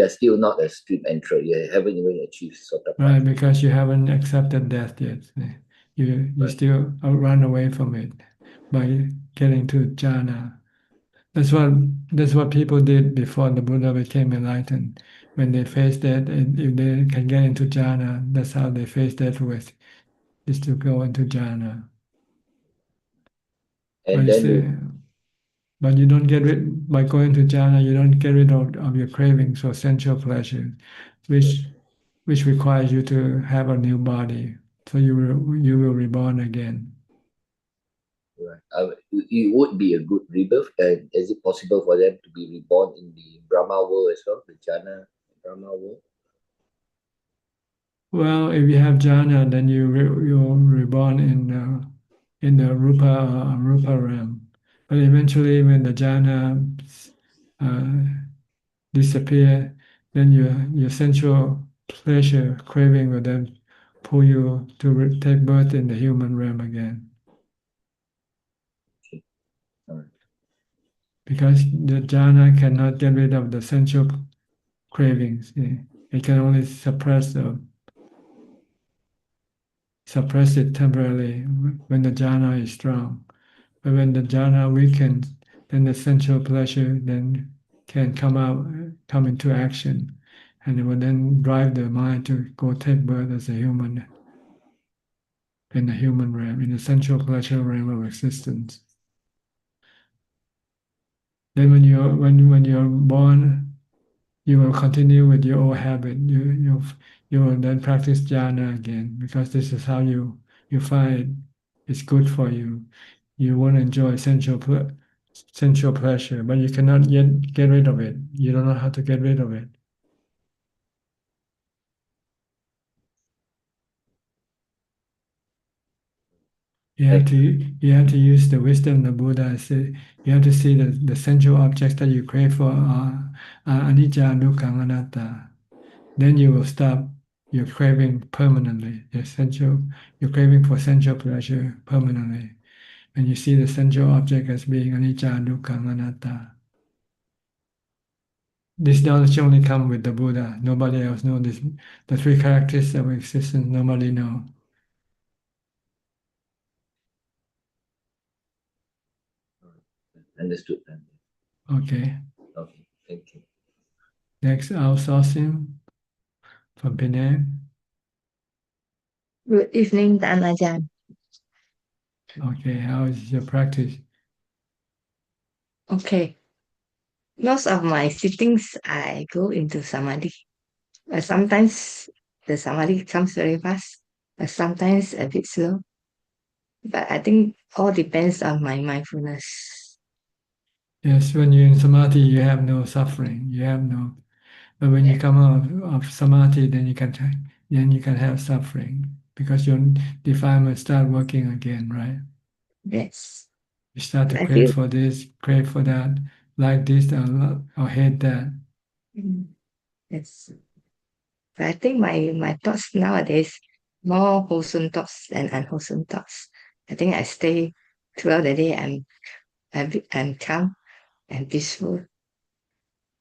are still not a stream enterer. You haven't even achieved sotapanna. Right, because you haven't accepted death yet. You Right. still run away from it by getting to jhana. That's what people did before the Buddha became enlightened. When they face death, and if they can get into jhana, that's how they face death with, is to go into jhana. And But you don't get rid by going to jhana. You don't get rid of your cravings for sensual pleasure, which requires you to have a new body. So you will reborn again. right. It would be a good rebirth. And is it possible for them to be reborn in the Brahma world as well, the jhana Brahma world? Well, if you have jhana, then you're reborn in the rupa realm. But eventually, when the jhana disappear, then your sensual pleasure craving will then pull you to take birth in the human realm again. Okay. All right. Because the jhana cannot get rid of the sensual cravings. It can only suppress it temporarily when the jhana is strong. But when the jhana weakens, then the sensual pleasure then can come into action, and it will then drive the mind to go take birth as a human in the human realm, in the sensual pleasure realm of existence. Then when you're born, you will continue with your old habit. You will then practice jhana again, because this is how you find it's good for you. You want to enjoy sensual pleasure, but you cannot yet get rid of it. You don't know how to get rid of it. You have to use the wisdom of the Buddha. You have to see the sensual objects that you crave for are anicca, dukkha, anatta. Then you will stop your craving permanently. Your craving for sensual pleasure permanently. And you see the sensual object as being anicca, dukkha, anatta. This knowledge only comes with the Buddha. Nobody else knows this. The three characteristics of existence, nobody knows. Understood. Okay. Okay, thank you. Next, outsourcing from Penang. Good evening, Ajaan. Okay, how is your practice? Okay. Most of my sittings, I go into samadhi. But sometimes the samadhi comes very fast, but sometimes a bit slow. But I think all depends on my mindfulness. Yes, when you're in samadhi, you have no suffering. But when you come out of samadhi, then you can have suffering, because your defilement start working again, right? Yes. You start to I crave feel for this, crave for that, like this, or hate that. yes. But I think my thoughts nowadays more wholesome thoughts than unwholesome thoughts. I think I stay throughout the day. I'm calm and peaceful.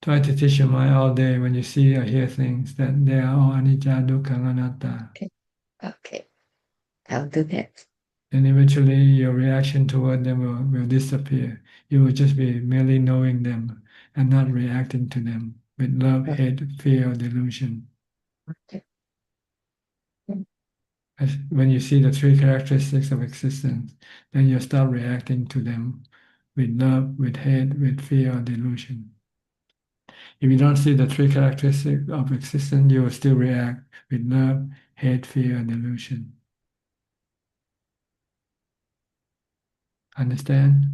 Try to teach your mind all day when you see or hear things that they are all anicca, dukkha, anatta. Okay, I'll do that. And eventually your reaction toward them will disappear. You will just be merely knowing them and not reacting to them with love, hate, fear, or delusion. Okay. When you see the three characteristics of existence, then you start reacting to them with love, with hate, with fear, or delusion. If you don't see the three characteristics of existence, you will still react with love, hate, fear, or delusion. Understand?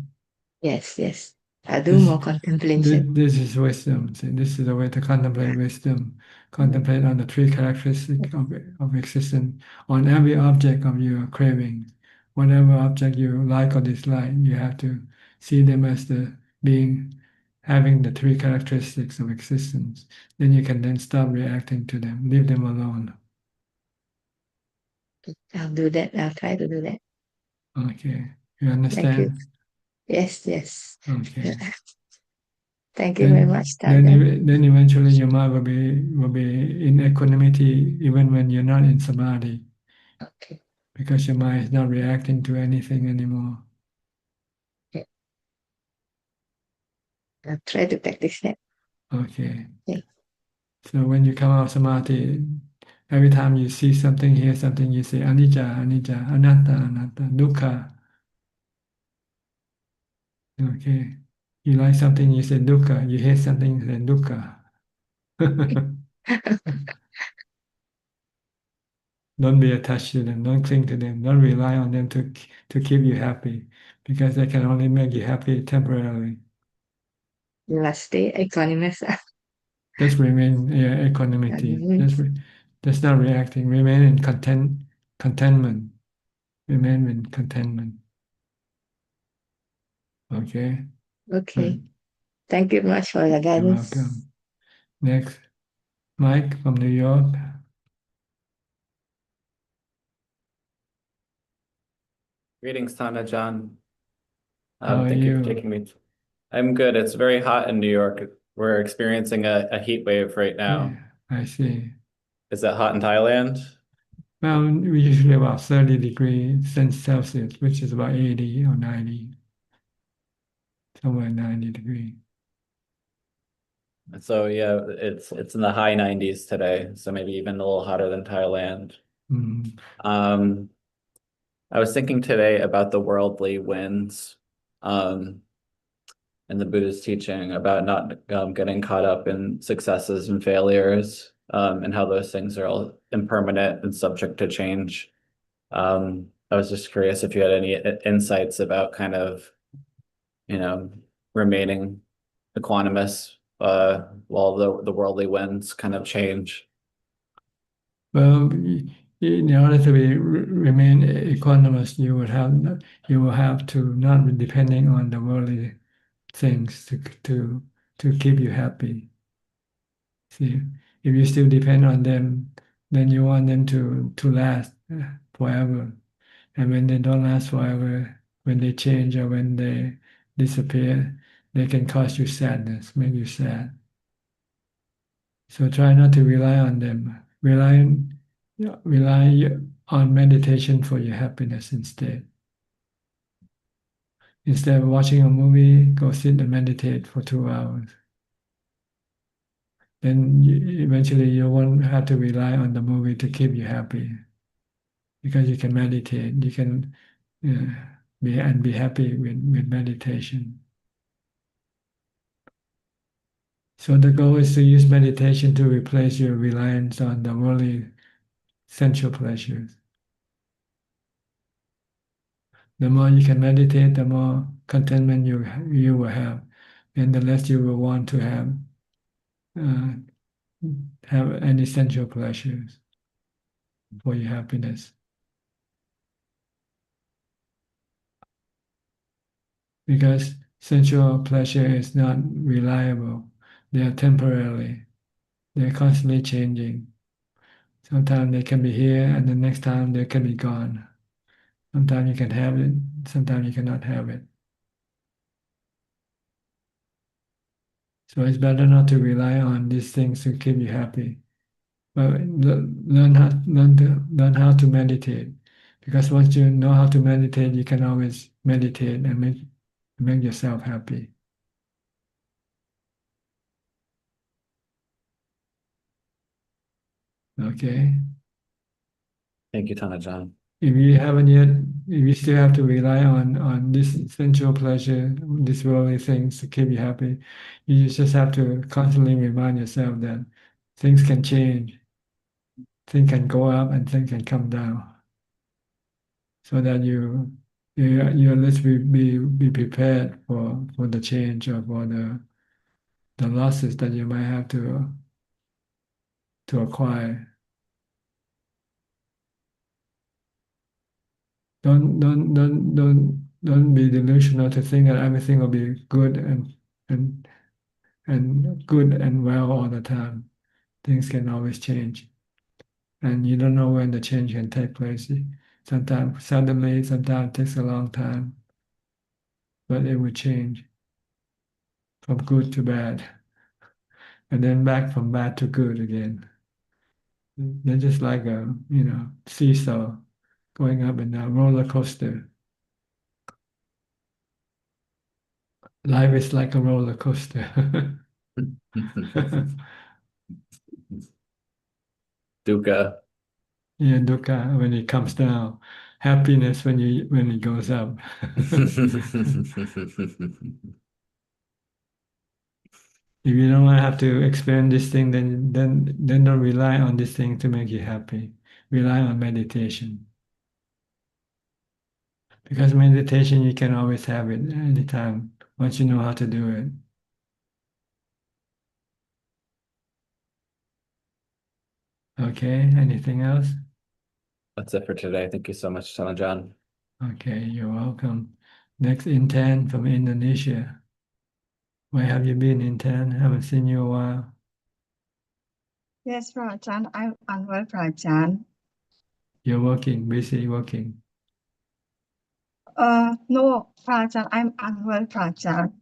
Yes. I'll do more contemplation. This is wisdom. See, this is the way to contemplate wisdom. Contemplate on the three characteristics of existence, on every object of your craving. Whatever object you like or dislike, you have to see them as the being having the three characteristics of existence. Then you can then stop reacting to them, leave them alone. I'll do that. I'll try to do that. Okay, you understand? Thank you. Yes, yes. Okay. Thank you very much, Then, Ajahn. then eventually your mind will be in equanimity even when you're not in samadhi. Okay. Because your mind is not reacting to anything anymore. I'll try to practice that. Okay. Yeah. So when you come out of samadhi, every time you see something, hear something, you say anicca, anicca, anatta, anatta, dukkha. Okay. You like something, you say dukkha. You hate something, you say dukkha. Don't be attached to them. Don't cling to them. Don't rely on them to keep you happy, because they can only make you happy temporarily. You must stay equanimous. Just remain equanimity. Just not reacting. Remain in contentment. Remain in contentment. Okay. Okay. Right. Thank you much for the You're guidance. welcome. Next, Mike from New York. Greetings, Tana John. How are Thank you for you? taking me. I'm good. It's very hot in New York. We're experiencing a heat wave right now. I see. Is it hot in Thailand? Well, we usually about 30 degrees Celsius, which is about 80 or 90, somewhere 90 degrees. So yeah, it's in the high 90s today, so maybe even a little hotter than Thailand. Mm. I was thinking today about the worldly winds, in the Buddhist teaching about not getting caught up in successes and failures, and how those things are all impermanent and subject to change. I was just curious if you had any insights about kind of, remaining equanimous while the worldly winds kind of change. Well, in order to remain equanimous, you will have to not be depending on the worldly things to keep you happy. See, if you still depend on them, then you want them to last forever. And when they don't last forever, when they change or when they disappear, they can cause you sadness, make you sad. So try not to rely on them. Rely on meditation for your happiness instead. Instead of watching a movie, go sit and meditate for 2 hours. Then eventually you won't have to rely on the movie to keep you happy, because you can meditate. You can be happy with meditation. So the goal is to use meditation to replace your reliance on the worldly sensual pleasures. The more you can meditate, the more contentment you will have, and the less you will want to uh, have any sensual pleasures for your happiness. Because sensual pleasure is not reliable. They are temporary. They're constantly changing. Sometimes they can be here, and the next time they can be gone. Sometimes you can have it, sometimes you cannot have it. So it's better not to rely on these things to keep you happy. But learn how to meditate. Because once you know how to meditate, you can always meditate and make yourself happy. Okay. Thank you, Tana John. If you still have to rely on this sensual pleasure, these worldly things to keep you happy, you just have to constantly remind yourself that things can change, things can go up and things can come down, so that you at least be prepared for the change or for the losses that you might have to acquire. Don't be delusional to think that everything will be good and good and well all the time. Things can always change, and you don't know when the change can take place. Sometimes suddenly, sometimes it takes a long time. but it would change from good to bad, and then back from bad to good again. They're just like a seesaw going up and down, roller coaster. Life is like a roller coaster. Dukkha. Yeah, dukkha when it comes down, happiness when it goes up. If you don't have to experience this thing, then don't rely on this thing to make you happy. Rely on meditation. Because meditation, you can always have it anytime once you know how to do it. Okay, anything else? That's it for today. Thank you so much, Ajaan. Okay, you're welcome. Next, Intan from Indonesia. Where have you been, Intan? Haven't seen you a while. Yes, Ajaan, I'm unwell, Ajaan. You're working, busy working. No, Ajaan, I'm unwell, Ajaan.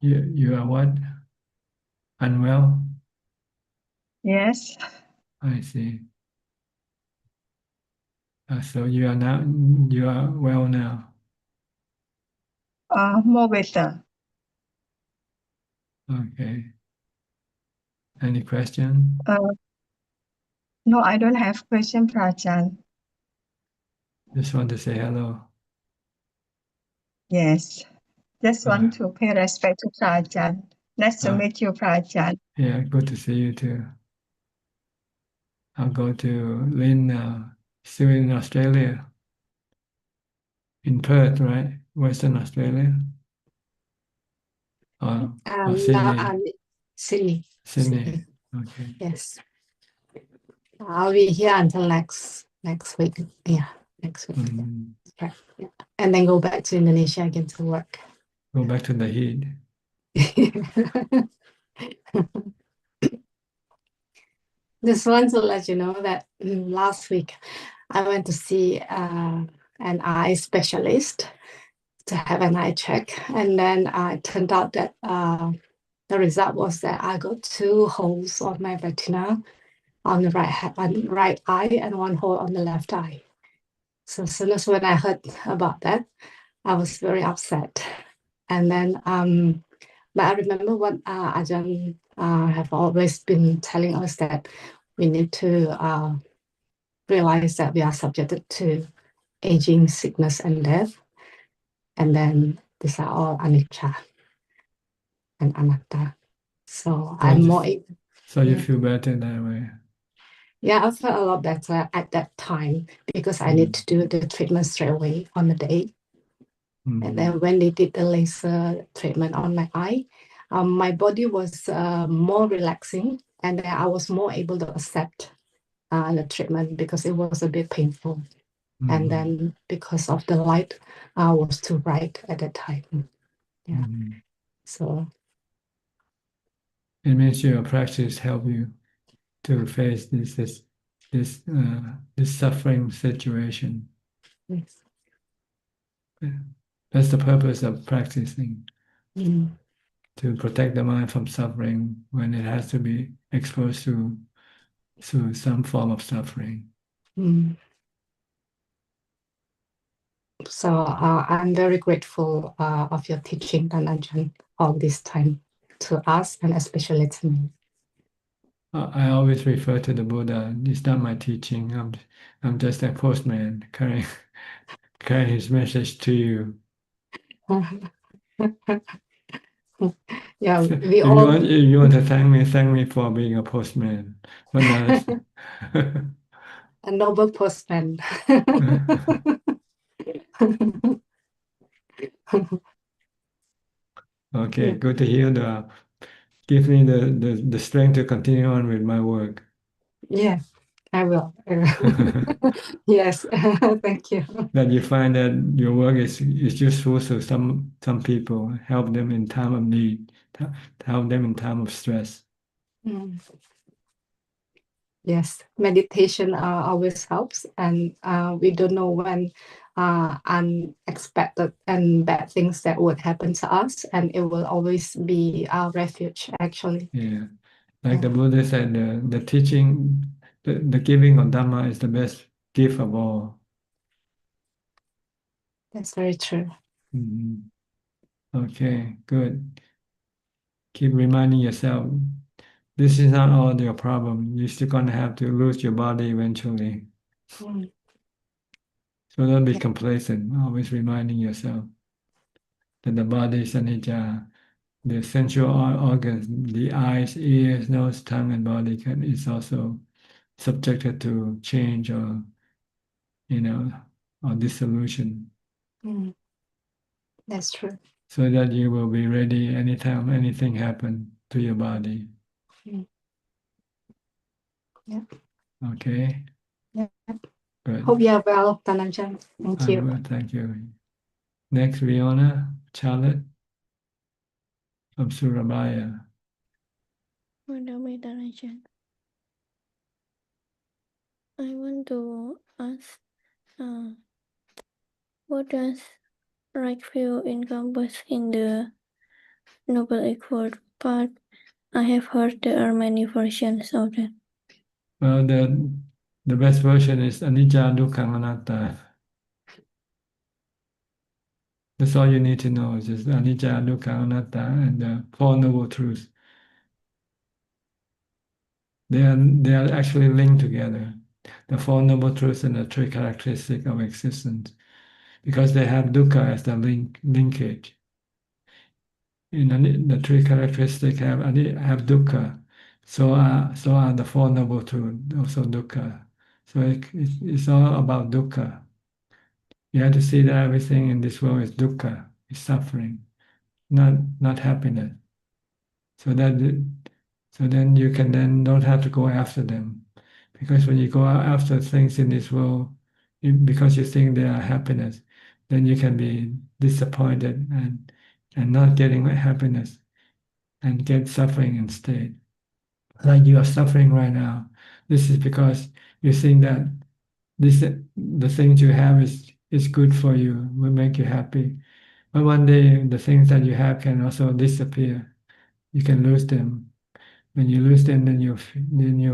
You are what? Unwell? Yes. I see. So you are well now. More better. Okay. Any question? No, I don't have question, Ajaan. Just want to say hello. Yes. Just want to pay respect to Ajaan. Nice to meet you, Ajaan. Yeah, good to see you too. I'll go to Lynn now. Still in Australia. In Perth, right? Western Australia. Or Sydney. No, Sydney. Sydney. Okay. Yes. I'll be here until next week. Yeah, next week. Right. Yeah. And then go back to Indonesia again to work. Go back to the heat. Just want to let you know that last week I went to see an eye specialist to have an eye check, and then it turned out that the result was that I got 2 holes on my retina on the right eye and 1 hole on the left eye. So as soon as when I heard about that, I was very upset. And then, but I remember what Ajahn have always been telling us, that we need to realize that we are subjected to aging, sickness, and death. And then these are all anicca and anatta. So I'm more. So you feel better that way? Yeah, I felt a lot better at that time because I need to do the treatment straight away on the day. And then when they did the laser treatment on my eye, my body was more relaxing, and then I was more able to accept the treatment because it was a bit painful. And then because of the light was too bright at that time. Yeah. So it means your practice help you to face this suffering situation. Yes. Yeah. That's the purpose of practicing. To protect the mind from suffering when it has to be exposed to some form of suffering. So I'm very grateful of your teaching, Ajahn, all this time to us and especially to me. I always refer to the Buddha. It's not my teaching. I'm just a postman carrying his message to you. Yeah, we if all. you want to thank me for being a postman, but not a noble postman. Okay, good to hear. Give me the strength to continue on with my work. Yeah, I will. Yes, thank you. That you find that your work is useful to some people, help them in time of need, help them in time of stress. Yes, meditation always helps, and we don't know when unexpected and bad things that would happen to us, and it will always be our refuge, actually. Yeah. Like the Buddha said, the teaching, the giving of Dharma is the best gift of all. That's very true. Mhm. Okay, good. Keep reminding yourself, this is not all your problem. You're still gonna have to lose your body eventually. Mm. So don't be complacent, always reminding yourself that the body is anicca, the sensual organs, the eyes, ears, nose, tongue, and body is also subjected to change or, or dissolution. Mm. That's true. So that you will be ready anytime anything happen to your body. Mm. Yeah. Okay. Yeah. Good. Hope you are well, Tanajan. Thank you. Well, thank you. Next, Riona, Charlotte from Surabaya. I want to ask, what does right view encompass in the Noble Equal part? I have heard there are many versions of that. Well, the best version is anicca, dukkha, anatta. That's all you need to know is just anicca, dukkha, anatta, and the Four Noble Truths. They are actually linked together. The Four Noble Truths and the three characteristics of existence, because they have dukkha as the linkage. The three characteristics have dukkha, so are the Four Noble Truths, also dukkha. So it's all about dukkha. You have to see that everything in this world is dukkha, is suffering, not happiness. So then you can then don't have to go after them, because when you go after things in this world, because you think they are happiness, then you can be disappointed and not getting happiness and get suffering instead. Like you are suffering right now. This is because you think that the things you have is good for you, will make you happy. But one day the things that you have can also disappear. You can lose them. When you lose them, then you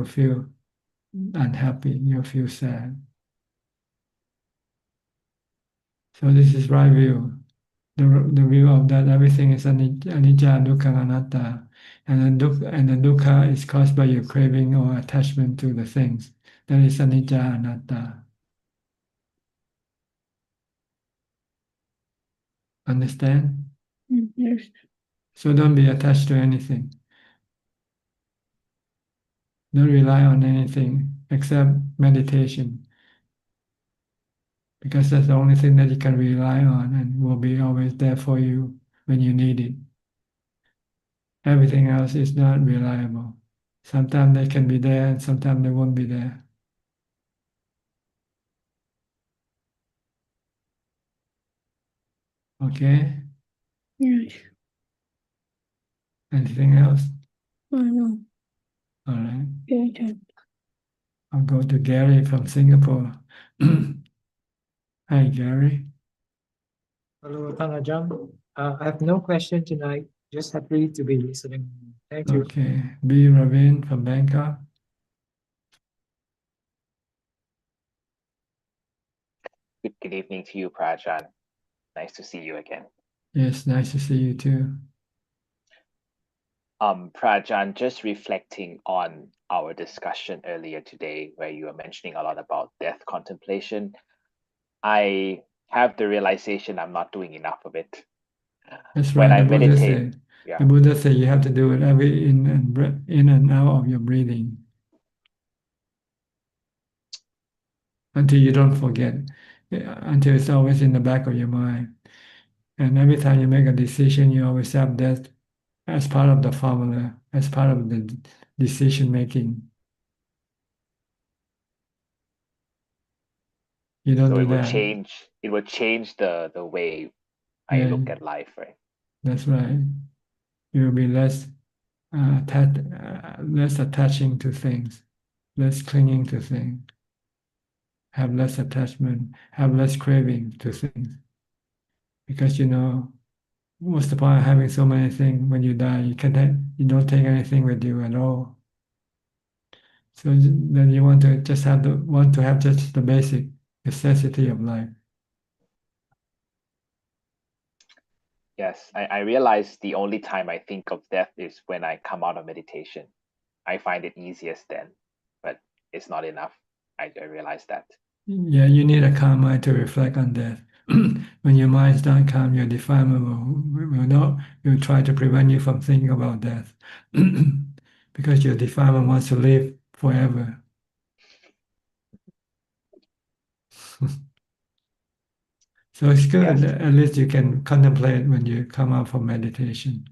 feel unhappy. You feel sad. So this is right view. The view of that everything is anicca, dukkha, anatta, and the dukkha is caused by your craving or attachment to the things. That is anicca, anatta. Understand? Yes. So don't be attached to anything. Don't rely on anything except meditation, because that's the only thing that you can rely on and will be always there for you when you need it. Everything else is not reliable. Sometimes they can be there and sometimes they won't be there. Okay? Yes. Anything else? I know. All right. Okay. I'll go to Gary from Singapore. Hi, Gary. Hello, Ajaan. I have no question tonight. Just happy to be listening. Thank you. Okay. B. Ravin from Bangkok. Good evening to you, Prajan. Nice to see you again. Yes, nice to see you too. Prajan, just reflecting on our discussion earlier today, where you were mentioning a lot about death contemplation, I have the realization I'm not doing enough of it. That's When right. I The Buddha meditate, said. yeah. The Buddha said you have to do it every in and out of your breathing until you don't forget, until it's always in the back of your mind. And every time you make a decision, you always have that as part of the formula, as part of the decision making. You don't So do it will that. change. It will change the way I Yeah, look at life, right? that's right. You will be less less attaching to things, less clinging to things. have less attachment, have less craving to things. Because what's the point of having so many things when you die? You don't take anything with you at all. So then you want to just have just the basic necessity of life. Yes, I realize the only time I think of death is when I come out of meditation. I find it easiest then, but it's not enough. I realize that. Yeah, you need a calm mind to reflect on death. When your mind's not calm, your defilement will try to prevent you from thinking about death. Because your defilement wants to live forever. So it's good. Yes. At least you can contemplate when you come out from meditation.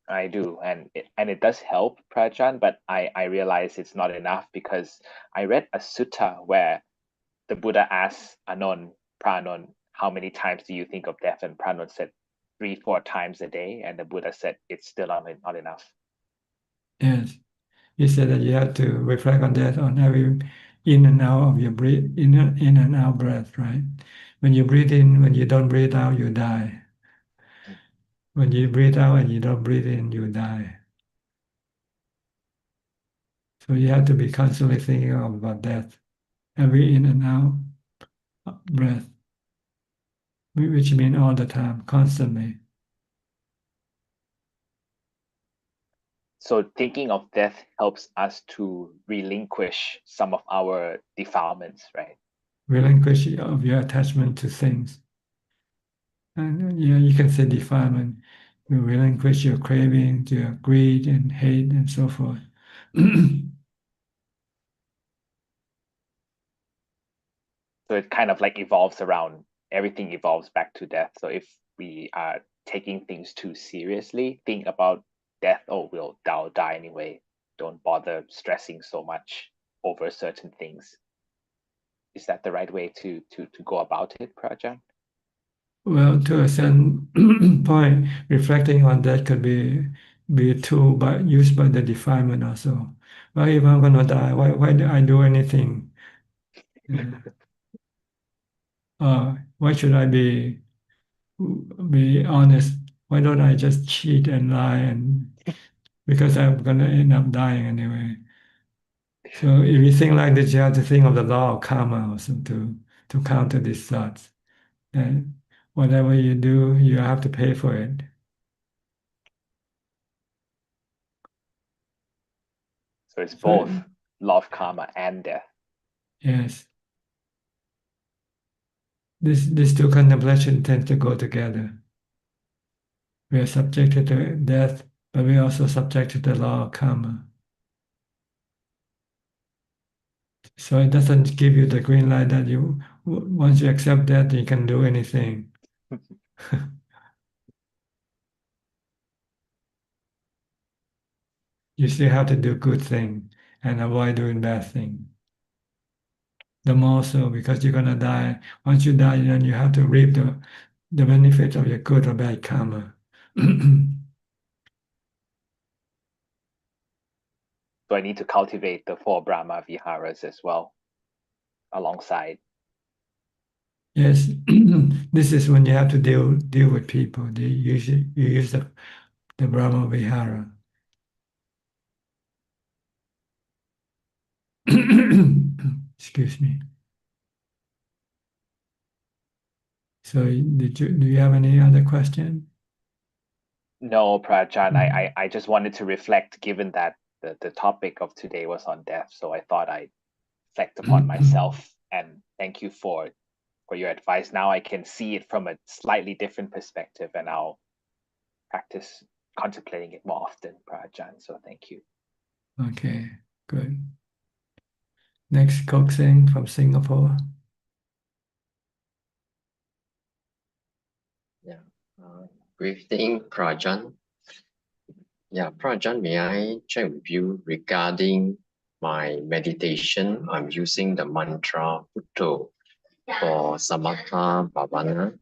I do, and it does help, Prajan, but I realize it's not enough because I read a sutta where the Buddha asked Pranon, how many times do you think of death? And Pranon said 3-4 times a day, and the Buddha said it's still not enough. Yes. He said that you have to reflect on that on every in and out of your in and out breath, right? When you breathe in, when you don't breathe out, you die. When you breathe out and you don't breathe in, you die. So you have to be constantly thinking about death, every in and out breath, which means all the time, constantly. So thinking of death helps us to relinquish some of our defilements, right? Relinquish of your attachment to things. And you can say defilement. You relinquish your craving, to your greed and hate and so forth. So it kind of like evolves around, everything evolves back to death. So if we are taking things too seriously, think about death, oh, we'll die anyway. Don't bother stressing so much over certain things. Is that the right way to go about it, Prajan? Well, to a certain point, reflecting on that could be a tool used by the defilement also. Well, if I'm gonna die, why do I do anything? Why should I be honest? Why don't I just cheat and lie because I'm gonna end up dying anyway? So if you think like this, you have to think of the law of karma also to counter these thoughts. And whatever you do, you have to pay for it. So it's both law of karma and death. Yes. These two contemplation tend to go together. We are subjected to death, but we are also subjected to the law of karma. So it doesn't give you the green light that once you accept that, you can do anything. You still have to do good thing and avoid doing bad thing. The more so because you're gonna die. Once you die, then you have to reap the benefits of your good or bad karma. So I need to cultivate the 4 Brahma Viharas as well, alongside. Yes, this is when you have to deal with people. You use the Brahma Vihara. Excuse me. So do you have any other question? No, Prajan, I just wanted to reflect, given that the topic of today was on death. So I thought I'd reflect upon myself, and thank you for your advice. Now I can see it from a slightly different perspective, and I'll practice contemplating it more often, Prajan. So thank you. Okay, good. Next, Kok Seng from Singapore. Yeah. Good evening, Prajan. Yeah, Prajan, may I check with you regarding my meditation? I'm using the mantra Bhutto for Samatha Bhavana.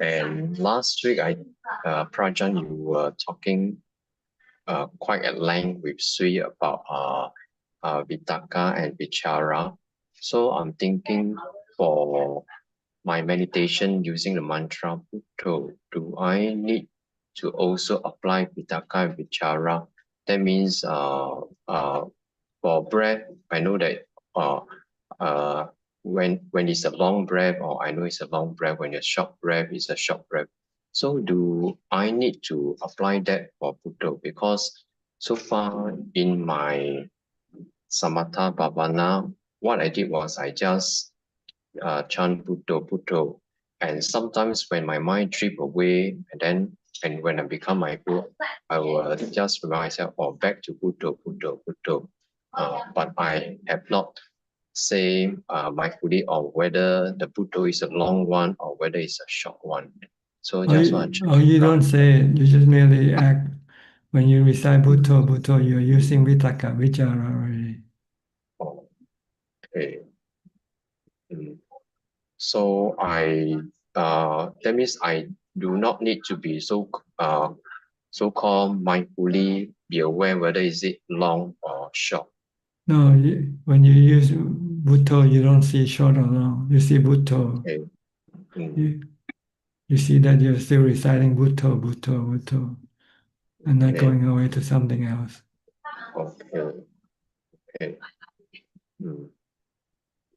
And last week, Prajan, you were talking quite at length with Sui about Vitakka and Vichara. So I'm thinking for my meditation using the mantra Buddho, do I need to also apply Vitakka and Vichara? That means for breath, I know that when it's a long breath, or I know it's a long breath, when it's a short breath, it's a short breath. So do I need to apply that for Buddha? Because so far in my Samatha Bhavana, what I did was I just chant Buddha, Buddha. And sometimes when my mind trip away, and when I become my group, I will just remind myself, oh, back to Buddha, Buddha, Buddha. But I have not say mindfully on whether the Buddha is a long one or whether it's a short one. So just want to you don't say it, you just merely act. When you recite Buddha, Buddha, you're using Vitakka, Vichara already. Okay. So that means I do not need to be so-called mindfully be aware whether is it long or short. No, when you use Buddha, you don't see short or long. You see Buddha. Okay. You see that you're still reciting Buddha, Buddha, Buddha, and not going away to something else. Okay. Okay.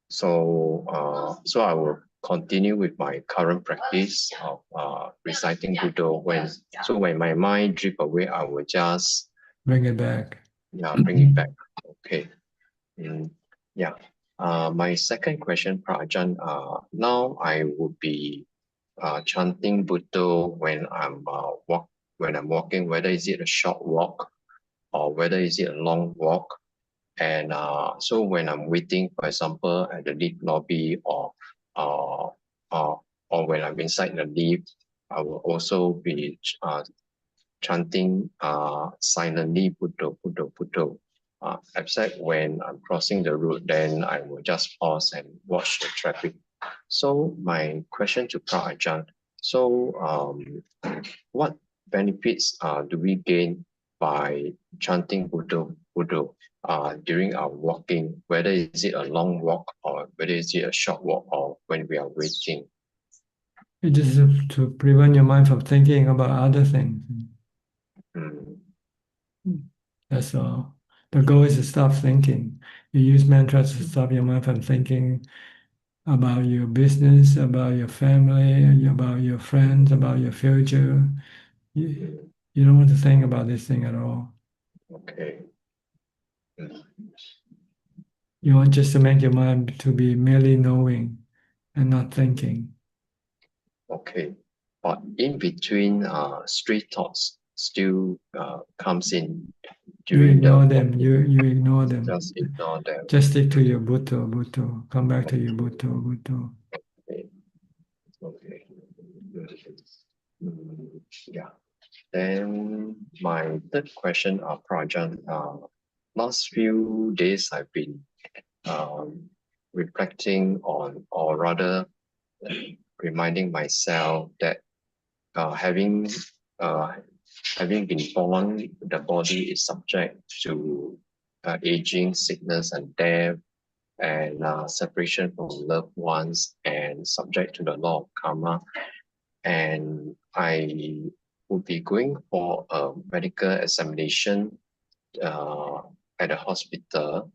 So I will continue with my current practice of reciting Buddha. When my mind drift away, I will just bring it back. Yeah, bring it back. Okay. Yeah. My second question, Ajaan, now I would be chanting Buddha when I'm walking, whether is it a short walk or whether is it a long walk. And so when I'm waiting, for example, at the lift lobby uh, or when I'm inside the lift, I will also be chanting silently Buddha, Buddha, Buddha. Except when I'm crossing the road, then I will just pause and watch the traffic. So my question to Ajaan, what benefits do we gain by chanting Buddha, Buddha during our walking, whether is it a long walk or whether is it a short walk or when we are waiting? It just to prevent your mind from thinking about other things. That's all. The goal is to stop thinking. You use mantras to stop your mind from thinking about your business, about your family, about your friends, about your future. You don't want to think about this thing at all. Okay. You want just to make your mind to be merely knowing and not thinking. Okay. But in between, stray thoughts still comes in You during ignore the them. You ignore them. just ignore them. Just stick to your Buddha, Buddha. Come back to your Buddha, Buddha. Okay. Okay. Yeah. Then my third question, Prajan, last few days I've been reflecting on, or rather reminding myself that having been born, the body is subject to aging, sickness, and death, and separation from loved ones, and subject to the law of karma. And I would be going for a medical examination at a hospital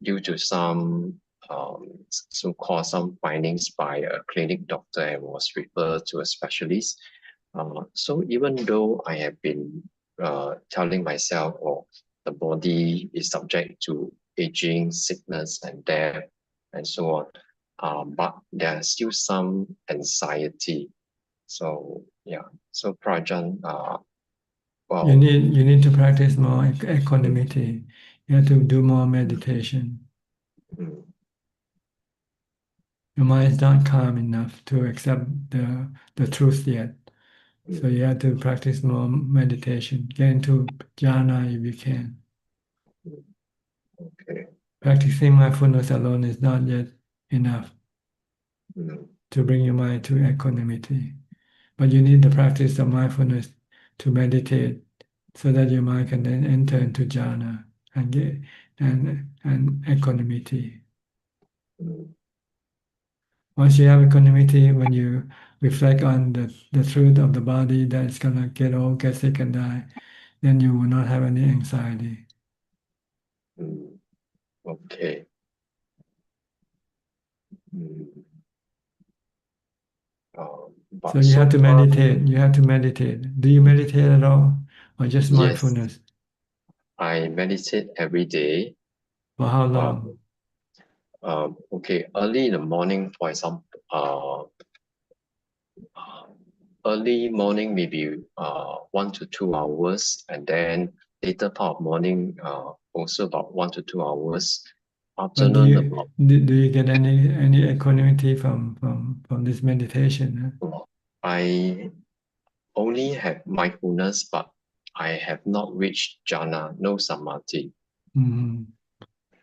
due to some so-called some findings by a clinic doctor and was referred to a specialist. So even though I have been telling myself, oh, the body is subject to aging, sickness, and death, and so on, but there's still some anxiety. So yeah, so Prajan, You need to practice more equanimity. You have to do more meditation. Your mind is not calm enough to accept the truth yet. So you have to practice more meditation. Get into Jhana if you can. Okay. Practicing mindfulness alone is not yet enough to bring your mind to equanimity. But you need the practice of mindfulness to meditate so that your mind can then enter into jhana and and equanimity. Once you have equanimity, when you reflect on the truth of the body that it's gonna get old, get sick, and die, then you will not have any anxiety. Okay. So you have to meditate. You have to meditate. Do you meditate at all, or just Yes. mindfulness? I meditate every day. For how long? Okay, early in the morning, for example, early morning maybe 1 to 2 hours, and then later part of morning also about 1 to 2 hours. But do Afternoon you about do you get any equanimity from this meditation? I only have mindfulness, but I have not reached jhana, no samadhi. Mhm.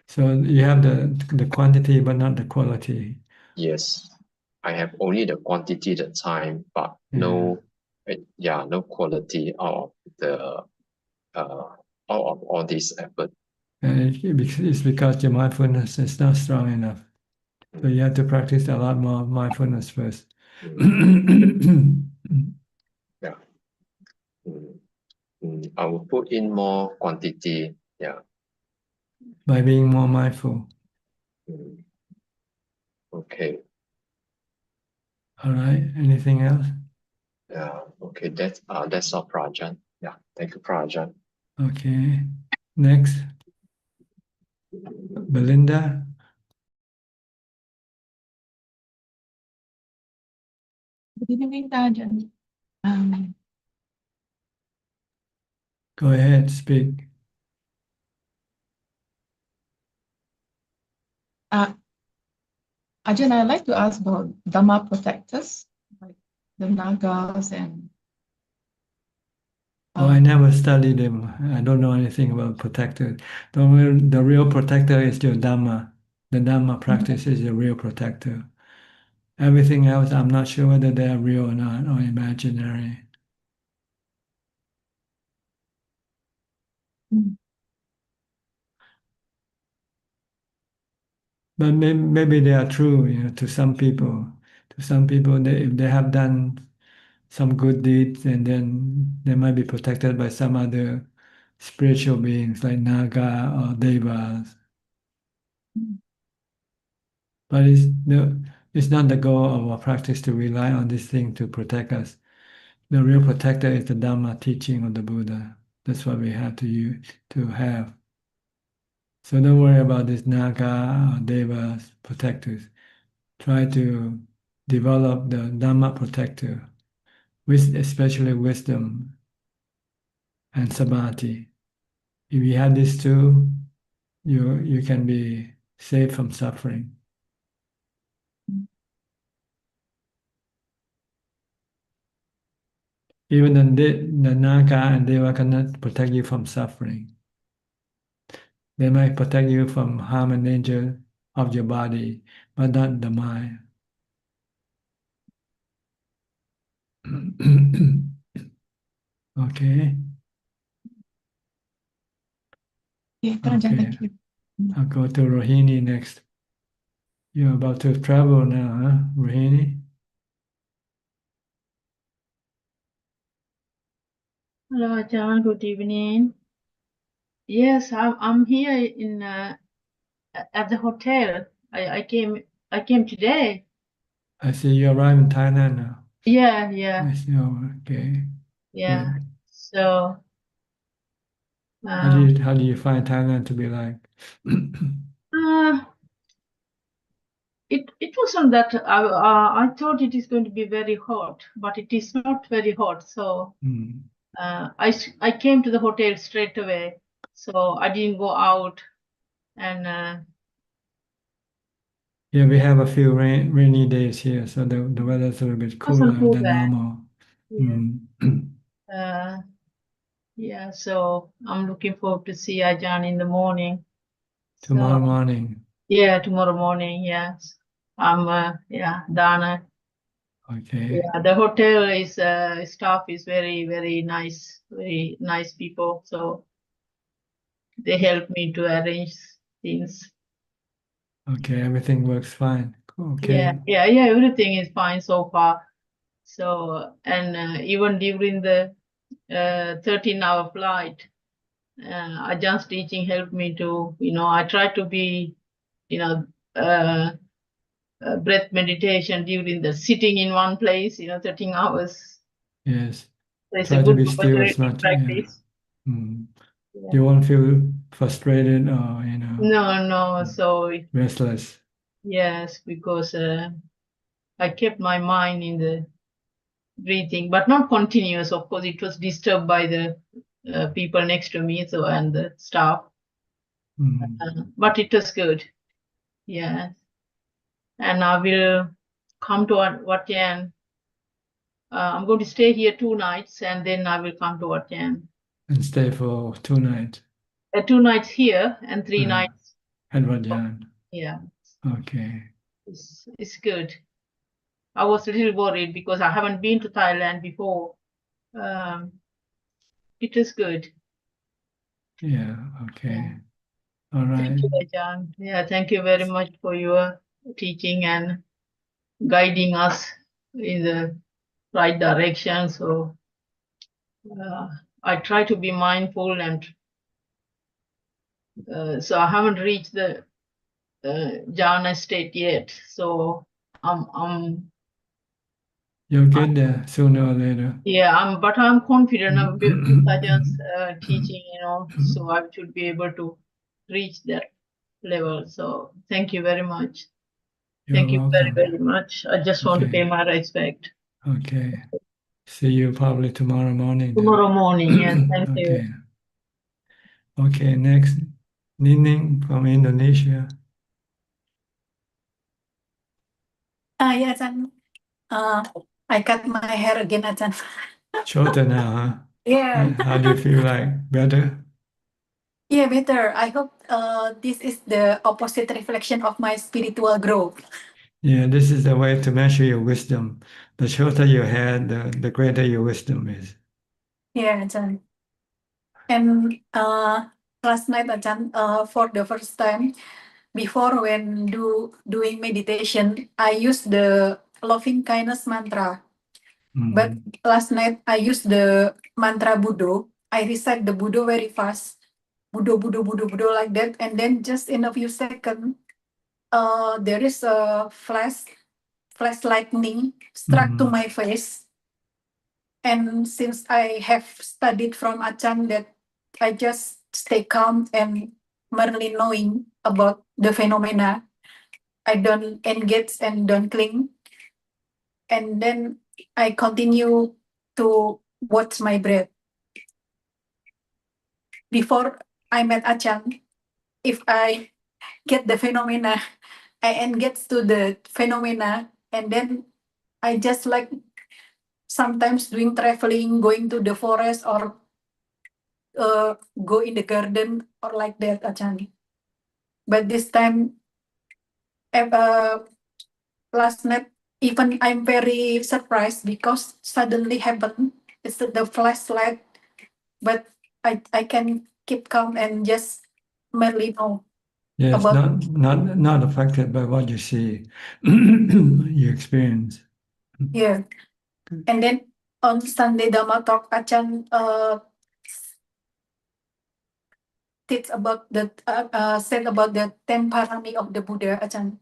So you have the quantity, but not the quality. Yes, I have only the quantity, the time, but no quality out of the out of all this effort. And it's because your mindfulness is not strong enough. So you have to practice a lot more mindfulness first. Yeah. I will put in more quantity. Yeah. By being more mindful. Okay. All right. Anything else? Yeah. Okay. That's all, Prajan. Yeah. Thank you, Prajan. Okay. Next. Belinda. Good evening, Ajaan. Go ahead, speak. Ajaan, I'd like to ask about Dharma protectors, like the Nagas and. Oh, I never studied them. I don't know anything about protector. The real protector is your Dhamma. The Dhamma practice is your real protector. Everything else, I'm not sure whether they are real or not, or imaginary. But maybe they are true, to some people. To some people, if they have done some good deeds, and then they might be protected by some other spiritual beings like Naga or Devas. But it's not the goal of our practice to rely on this thing to protect us. The real protector is the Dhamma teaching of the Buddha. That's what we have to have. So don't worry about this Naga or Devas protectors. Try to develop the Dhamma protector, with especially wisdom and samadhi. If you have these two, you can be saved from suffering. Even the Naga and Deva cannot protect you from suffering. They might protect you from harm and danger of your body, but not the mind. Okay. Okay. I'll go to Rohini next. You're about to travel now, huh, Rohini? Hello, Ajaan. Good evening. Yes, I'm here in at the hotel. I came today. I see you arrived in Thailand now. Yeah, yeah, I see. Oh, okay. yeah. Good. So How do you find Thailand to be like? it wasn't that I thought it is going to be very hot, but it is not very hot. So I came to the hotel straight away. So I didn't go out and. Yeah, we have a few rainy days here, so the weather's a little bit cooler Wasn't too than bad. normal. Yeah. Yeah, so I'm looking forward to see Ajaan in the morning. Tomorrow So, morning. yeah, tomorrow morning, yes. Dana. Okay. Yeah, the hotel is staff is very, very nice people. So they help me to arrange things. Okay, everything works fine. Okay. Yeah, everything is fine so far. So, and even during the 13-hour flight, Ajaan's teaching helped me to, I try to be, breath meditation during the sitting in one place, 13 hours. Yes. So it's a Try to good be still as opportunity much. Yeah. practice. You won't feel frustrated or, No. So, restless. yes, because I kept my mind in the breathing, but not continuous. Of course, it was disturbed by the people next to me, and the staff. But it was good. Yeah. And I will come to Wat Yan. I'm going to stay here 2 nights, and then I will come to Wat Yan. And stay for 2 nights. 2 nights here and 3 nights. At Ajaan. Yeah. Okay. It's good. I was a little worried because I haven't been to Thailand before. It is good. Yeah. Okay. All right. Thank you, Ajaan. Yeah, thank you very much for your teaching and guiding us in the right direction. So I try to be mindful, and so I haven't reached the Jhana state yet. So I'm You'll get there sooner or later. yeah, but I'm confident of with Ajaan's teaching, so I should be able to reach that level. So thank you very much. You're Thank you very, welcome. very much. I just want to pay my respect. Okay. See you probably tomorrow morning. Tomorrow morning, yes. Thank you. Okay. Okay, next, Nining from Indonesia. Yeah, Ajahn. I cut my hair again, Ajahn. Shorter now, huh? Yeah. How do you feel like? Better? Yeah, better. I hope this is the opposite reflection of my spiritual growth. Yeah, this is the way to measure your wisdom. The shorter your hair, the greater your wisdom is. Yeah, Ajahn. And last night, Ajahn, for the first time, before when doing meditation, I used the loving kindness mantra. But last night I used the mantra Buddho. I recite the Buddho very fast. Buddho, Buddho, Buddho, Buddho like that. And then just in a few seconds, there is a flash lightning struck to my face. And since I have studied from Ajahn that I just stay calm and merely knowing about the phenomena, I don't engage and don't cling. And then I continue to watch my breath. Before I met Ajahn, if I get the phenomena, I engage to the phenomena, and then I just like sometimes doing traveling, going to the forest or go in the garden or like that, Ajahn. But this time, last night, even I'm very surprised because suddenly happened. It's the flashlight, but I can keep calm and just merely know. Yes, about not affected by what you see, you experience. Yeah. And then on Sunday Dhamma talk, Ajahn teach about the said about the 10 parami of the Buddha, Ajahn.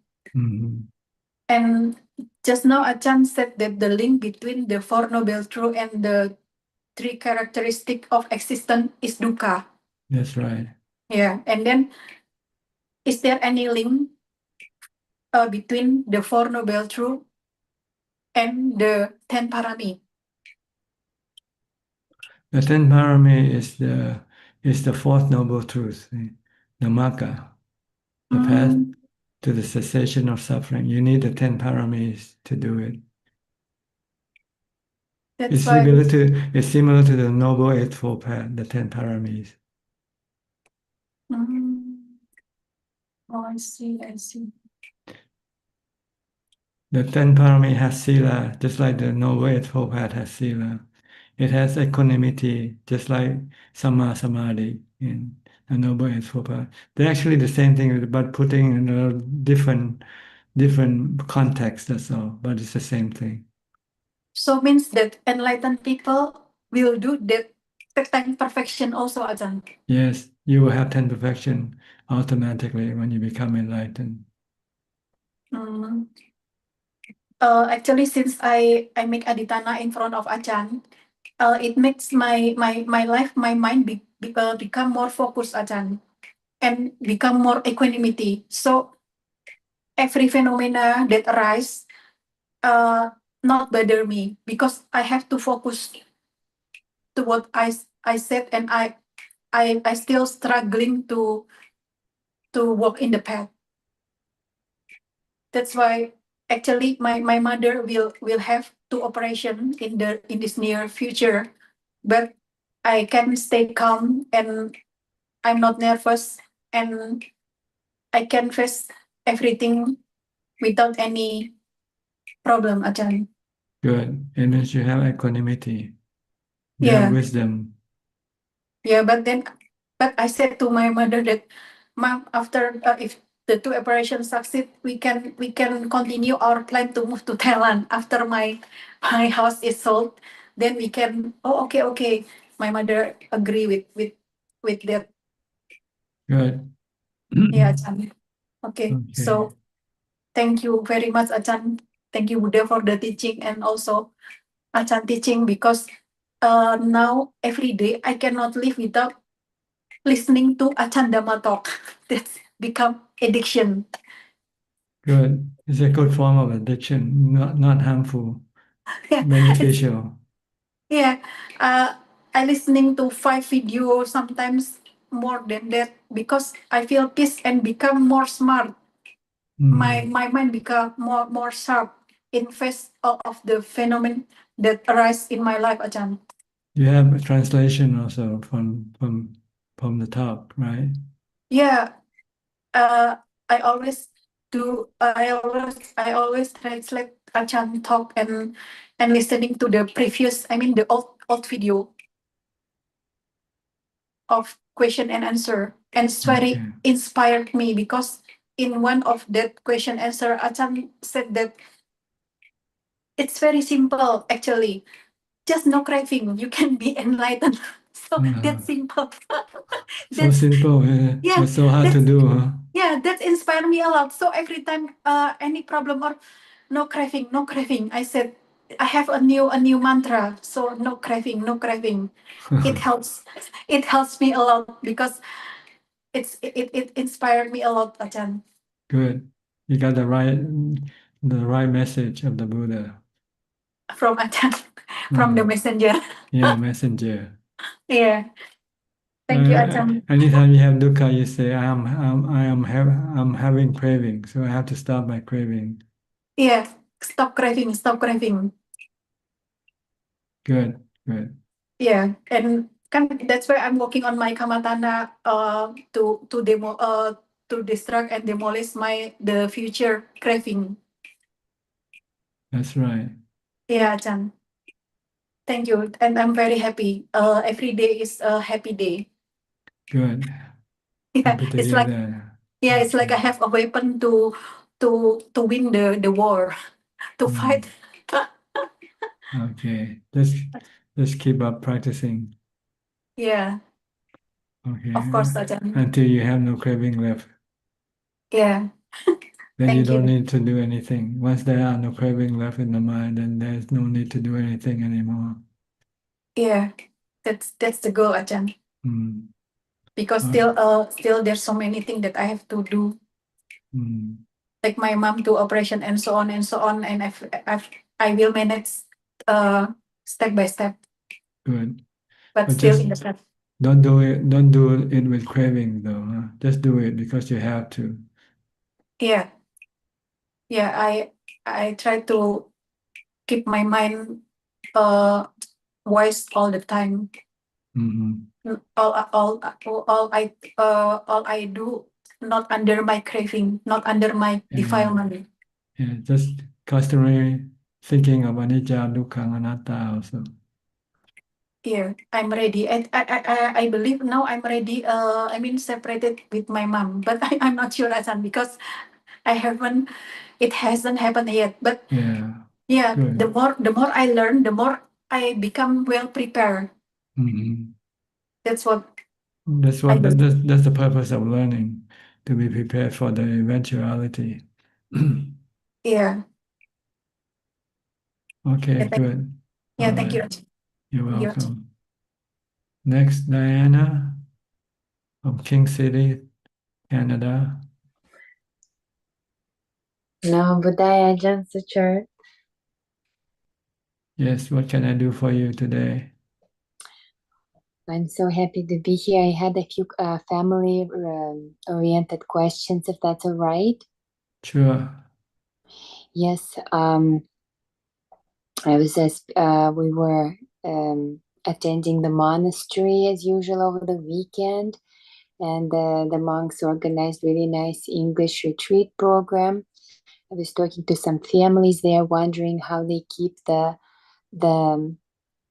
And just now Ajahn said that the link between the Four Noble Truths and the 3 characteristics of existence is dukkha. That's right. Yeah. And then is there any link between the Four Noble Truths and the 10 parami? The 10 parami is the fourth noble truth, the magga, the path to the cessation of suffering. You need the 10 paramis to do it. It's similar to the Noble Eightfold Path, the 10 paramis. Oh, I see. The 10 parami has sila, just like the Noble Eightfold Path has sila. It has equanimity, just like Samma Samadhi in the Noble Eightfold Path. They're actually the same thing, but putting in a different context, that's all, but it's the same thing. So means that enlightened people will do that 10 perfection also, Ajahn. Yes, you will have 10 perfection automatically when you become enlightened. Mm. Actually, since I make aditana in front of Ajahn, it makes my life, my mind become more focused, Ajahn, and become more equanimity. So every phenomena that arise, not bother me because I have to focus to what I said, and I still struggling to walk in the path. That's why actually my mother will have 2 operations in this near future, but I can stay calm and I'm not nervous and I can face everything without any problem, Ajahn. Good. It means you have equanimity. You Yeah. have wisdom. Yeah, but I said to my mother that, Mom, after if the 2 operations succeed, we can continue our plan to move to Thailand after my house is sold. Then we can. Oh, okay. My mother agree with that. Good. Yeah, Ajahn. Okay. Okay. So thank you very much, Ajahn. Thank you, Buddha, for the teaching and also Ajahn teaching, because now every day I cannot live without listening to Ajahn Dhamma talk. That's become addiction. Good. It's a good form of addiction, not harmful, Yeah, beneficial. yeah. I listening to 5 videos, sometimes more than that, because I feel peace and become more smart. My mind become more sharp in face of the phenomenon that arise in my life, Ajahn. You have a translation also from the top, right? Yeah. I always do. I always translate Ajahn talk and listening to the previous. I mean the old video of question and answer, and it's very inspired me because in one of that question answer, Ajahn said that it's very simple actually. Just no craving, you can be enlightened. So that's simple. So simple, yeah, but so hard to do, huh? Yeah, that inspired me a lot. So every time any problem or no craving, I said I have a new mantra. So no craving, no craving. It helps me a lot because it inspired me a lot, Ajahn. Good. You got the right message of the Buddha. From Ajahn, from the messenger. Yeah, messenger. Yeah. Thank you, Ajahn. Anytime you have dukkha, you say, I'm having craving, so I have to stop my craving. Yeah. Stop craving. Good. Yeah, and that's why I'm working on my kamatana to distract and demolish the future craving. That's right. Yeah, Ajahn. Thank you, and I'm very happy. Every day is a happy day. Good. Yeah, Happy to it's hear like that. it's like I have a weapon to win the war, to fight. Okay. Just keep up practicing. Yeah, Okay. of course, Ajahn. Until you have no craving left. Yeah. Then you Thank don't you. need to do anything. Once there are no craving left in the mind, then there's no need to do anything anymore. Yeah, that's the goal, Ajahn. Mm. Because still there's so many things that I have to do. Like my mom do operation and so on, and I will manage step by step. Good. But But still just in the step. don't do it with craving though, huh? Just do it because you have to. Yeah. I try to keep my mind wise all the time. All I do not under my craving, not under my defilement. Yeah, just customary thinking of anicca, dukkha, anatta also. Yeah, I'm ready. I believe now I'm ready. I mean, separated with my mom, but I'm not sure, Ajahn, because it hasn't happened yet. But yeah, good. the more I learn, the more I become well prepared. That's what. That's the purpose of learning, to be prepared for the eventuality. Yeah. Okay, good. Yeah, All thank you. right. You're Thank you. welcome. Next, Diana from King City, Canada. No, Buddhaya Ajahn Suchart. Yes, what can I do for you today? I'm so happy to be here. I had a few family oriented questions, if that's all right. Sure. Yes, I was we were attending the monastery as usual over the weekend, and the monks organized really nice English retreat program. I was talking to some families there, wondering how they keep the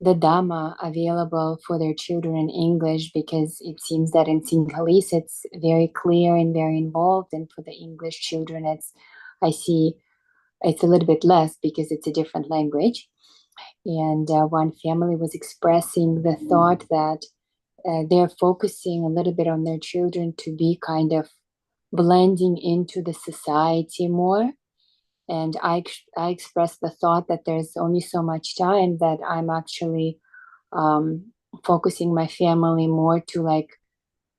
Dharma available for their children in English, because it seems that in Sinhalese it's very clear and very involved, and for the English children I see it's a little bit less because it's a different language. And one family was expressing the thought that they're focusing a little bit on their children to be kind of blending into the society more. And I expressed the thought that there's only so much time, that I'm actually focusing my family more to like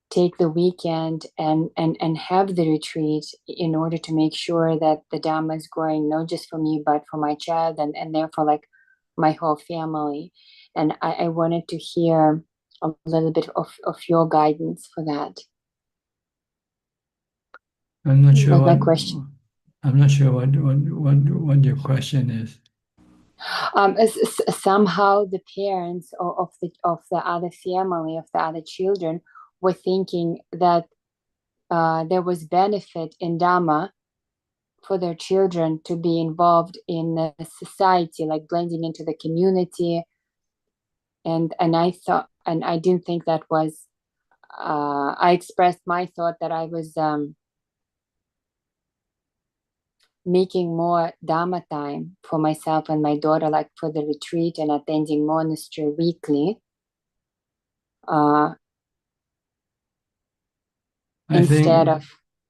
take the weekend and have the retreat in order to make sure that the Dharma is growing, not just for me, but for my child and therefore like my whole family. And I wanted to hear a little bit of your guidance for that. I'm not sure my question. I'm not sure what your question is. Somehow the parents of the other family, of the other children, were thinking that there was benefit in Dharma for their children to be involved in the society, like blending into the community. And I thought, and I didn't think that was. I expressed my thought that I was making more Dharma time for myself and my daughter, like for the retreat and attending monastery weekly. Instead of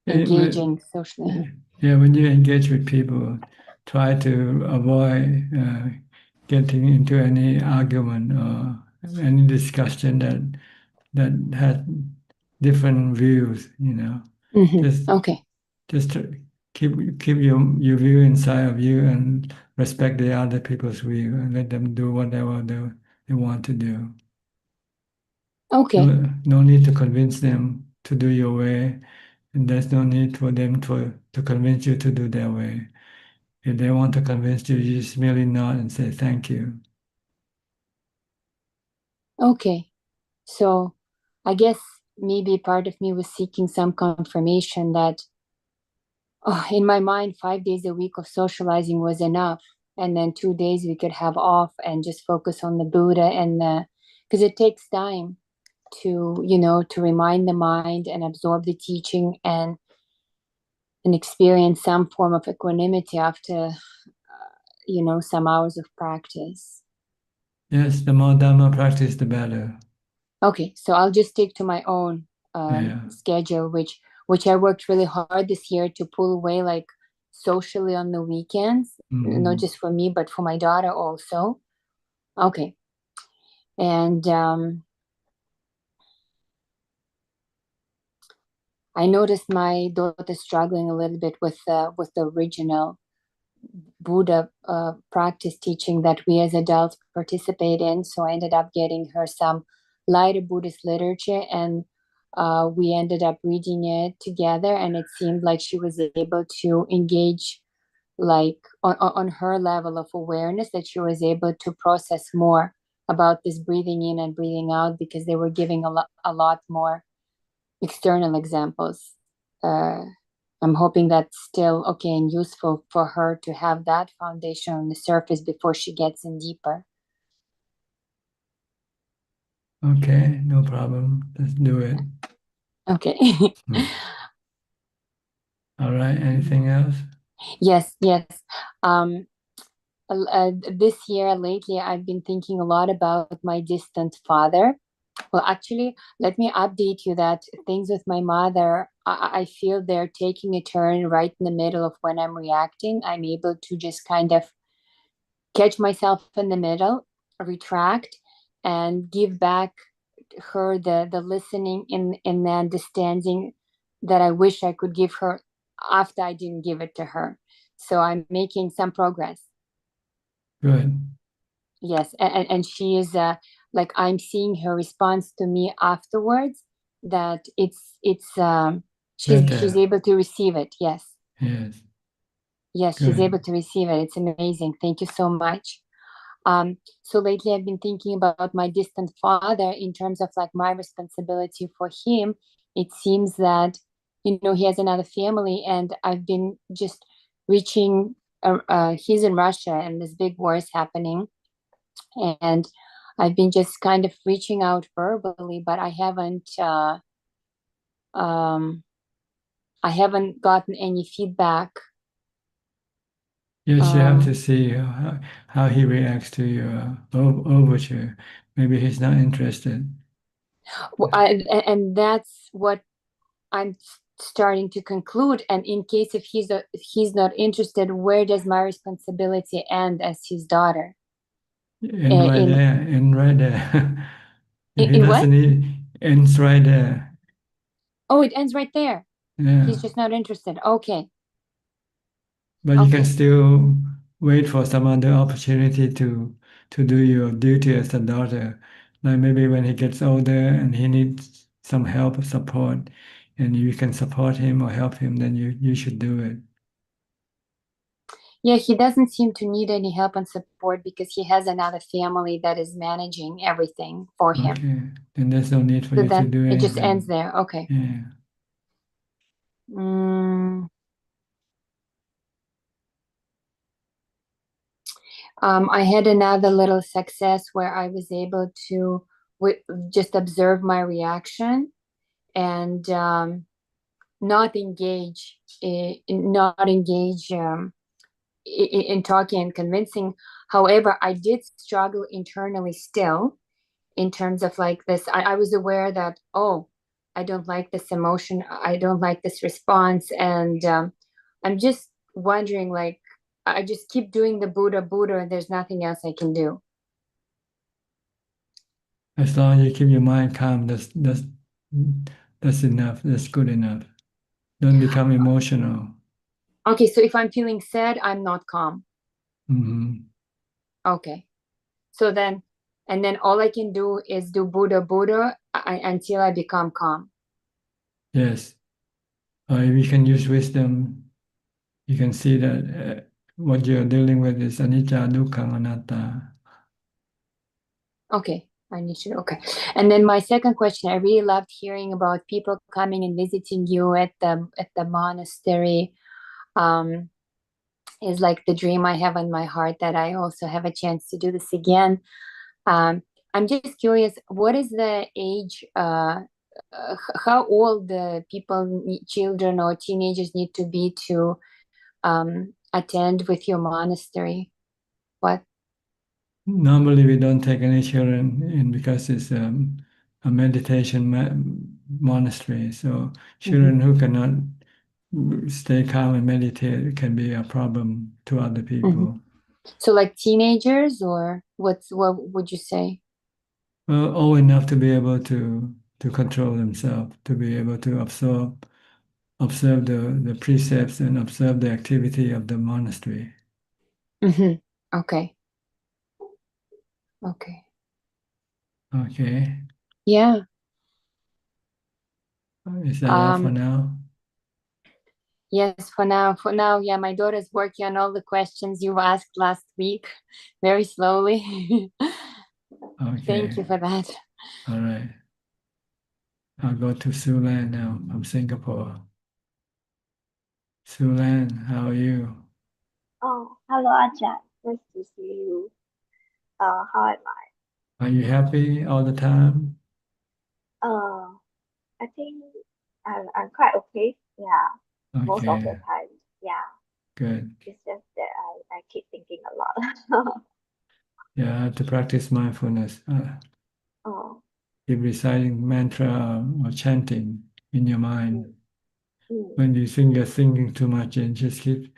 engaging socially. Yeah, when you engage with people, try to avoid getting into any argument or any discussion that has different views, you know. Just to keep your view inside of you and respect the other people's view and let them do whatever they want to do. Okay. No need to convince them to do your way, and there's no need for them to convince you to do their way. If they want to convince you, you just merely nod and say thank you. Okay. So I guess maybe part of me was seeking some confirmation that in my mind, 5 days a week of socializing was enough. And then 2 days we could have off and just focus on the Buddha, and because it takes time to, to remind the mind and absorb the teaching and experience some form of equanimity after, some hours of practice. Yes, the more Dharma practice, the better. Okay, so I'll just stick to my own schedule, which I worked really hard this year to pull away, like socially on the weekends, not just for me, but for my daughter also. Okay. And I noticed my daughter struggling a little bit with the original Buddha practice teaching that we as adults participate in. So I ended up getting her some lighter Buddhist literature, and we ended up reading it together, and it seemed like she was able to engage like on her level of awareness, that she was able to process more about this breathing in and breathing out, because they were giving a lot more external examples. I'm hoping that's still okay and useful for her to have that foundation on the surface before she gets in deeper. Okay, no problem. Let's do it. Okay. All right. Anything else? Yes, yes. This year, lately, I've been thinking a lot about my distant father. Well, actually, let me update you that things with my mother, I feel they're taking a turn right in the middle of when I'm reacting. I'm able to just kind of catch myself in the middle, retract, and give back her the listening in the understanding that I wish I could give her after I didn't give it to her. So I'm making some progress. Good. Yes, and she is like I'm seeing her response to me afterwards that she's able to receive it. Yes. Yes. Yes, Good. she's able to receive it. It's amazing. Thank you so much. So lately I've been thinking about my distant father in terms of like my responsibility for him. It seems that, he has another family, and I've been just reaching, he's in Russia and this big war is happening. And I've been just kind of reaching out verbally, but I haven't gotten any feedback. Yes, you have to see how he reacts to your overture. Maybe he's not interested. And that's what I'm starting to conclude. And in case if he's not interested, where does my responsibility end as his daughter? And right there, and right there. If he In what? doesn't need, ends right there. Oh, it ends right there. Yeah. He's just not interested. Okay. But you can still wait for some other opportunity to do your duty as a daughter. Like maybe when he gets older and he needs some help or support, and you can support him or help him, then you should do it. Yeah, he doesn't seem to need any help and support because he has another family that is managing everything for him. Okay, then there's no need for So you to then do it anything. just ends there. Okay. Yeah. I had another little success where I was able to just observe my reaction and not engage in talking and convincing. However, I did struggle internally still in terms of like this. I was aware that, oh, I don't like this emotion. I don't like this response. And I'm just wondering, like, I just keep doing the Buddha, and there's nothing else I can do. As long as you keep your mind calm, that's enough. That's good enough. Don't become emotional. Okay, so if I'm feeling sad, I'm not calm. Mm-hmm. Okay. So then, and then all I can do is do Buddha until I become calm. Yes. If you can use wisdom, you can see that what you're dealing with is anicca, dukkha, anatta. Okay, okay. And then my second question, I really loved hearing about people coming and visiting you at the monastery. Is like the dream I have in my heart that I also have a chance to do this again. I'm just curious, what is the age? How old the people, children or teenagers, need to be to attend with your monastery? What? Normally, we don't take any children in because it's a meditation monastery. So children who cannot stay calm and meditate can be a problem to other people. So like teenagers, or what would you say? Well, old enough to be able to control themselves, to be able to observe the precepts and observe the activity of the monastery. Okay. Okay. Okay. Yeah. Is that all for now? Yes, for now, yeah, my daughter's working on all the questions you asked last week, very slowly. Okay. Thank you for that. All right. I'll go to Sulan now from Singapore. Sulan, how are you? Oh, hello, Ajaan. Nice to see you. How am I? Are you happy all the time? I'm quite okay. Yeah, most of the Okay, time. Yeah, good. it's just that I keep thinking a lot. Yeah, I have to practice mindfulness. Oh, Keep reciting mantra or chanting in your mind. mm, When you think you're thinking too much, and just keep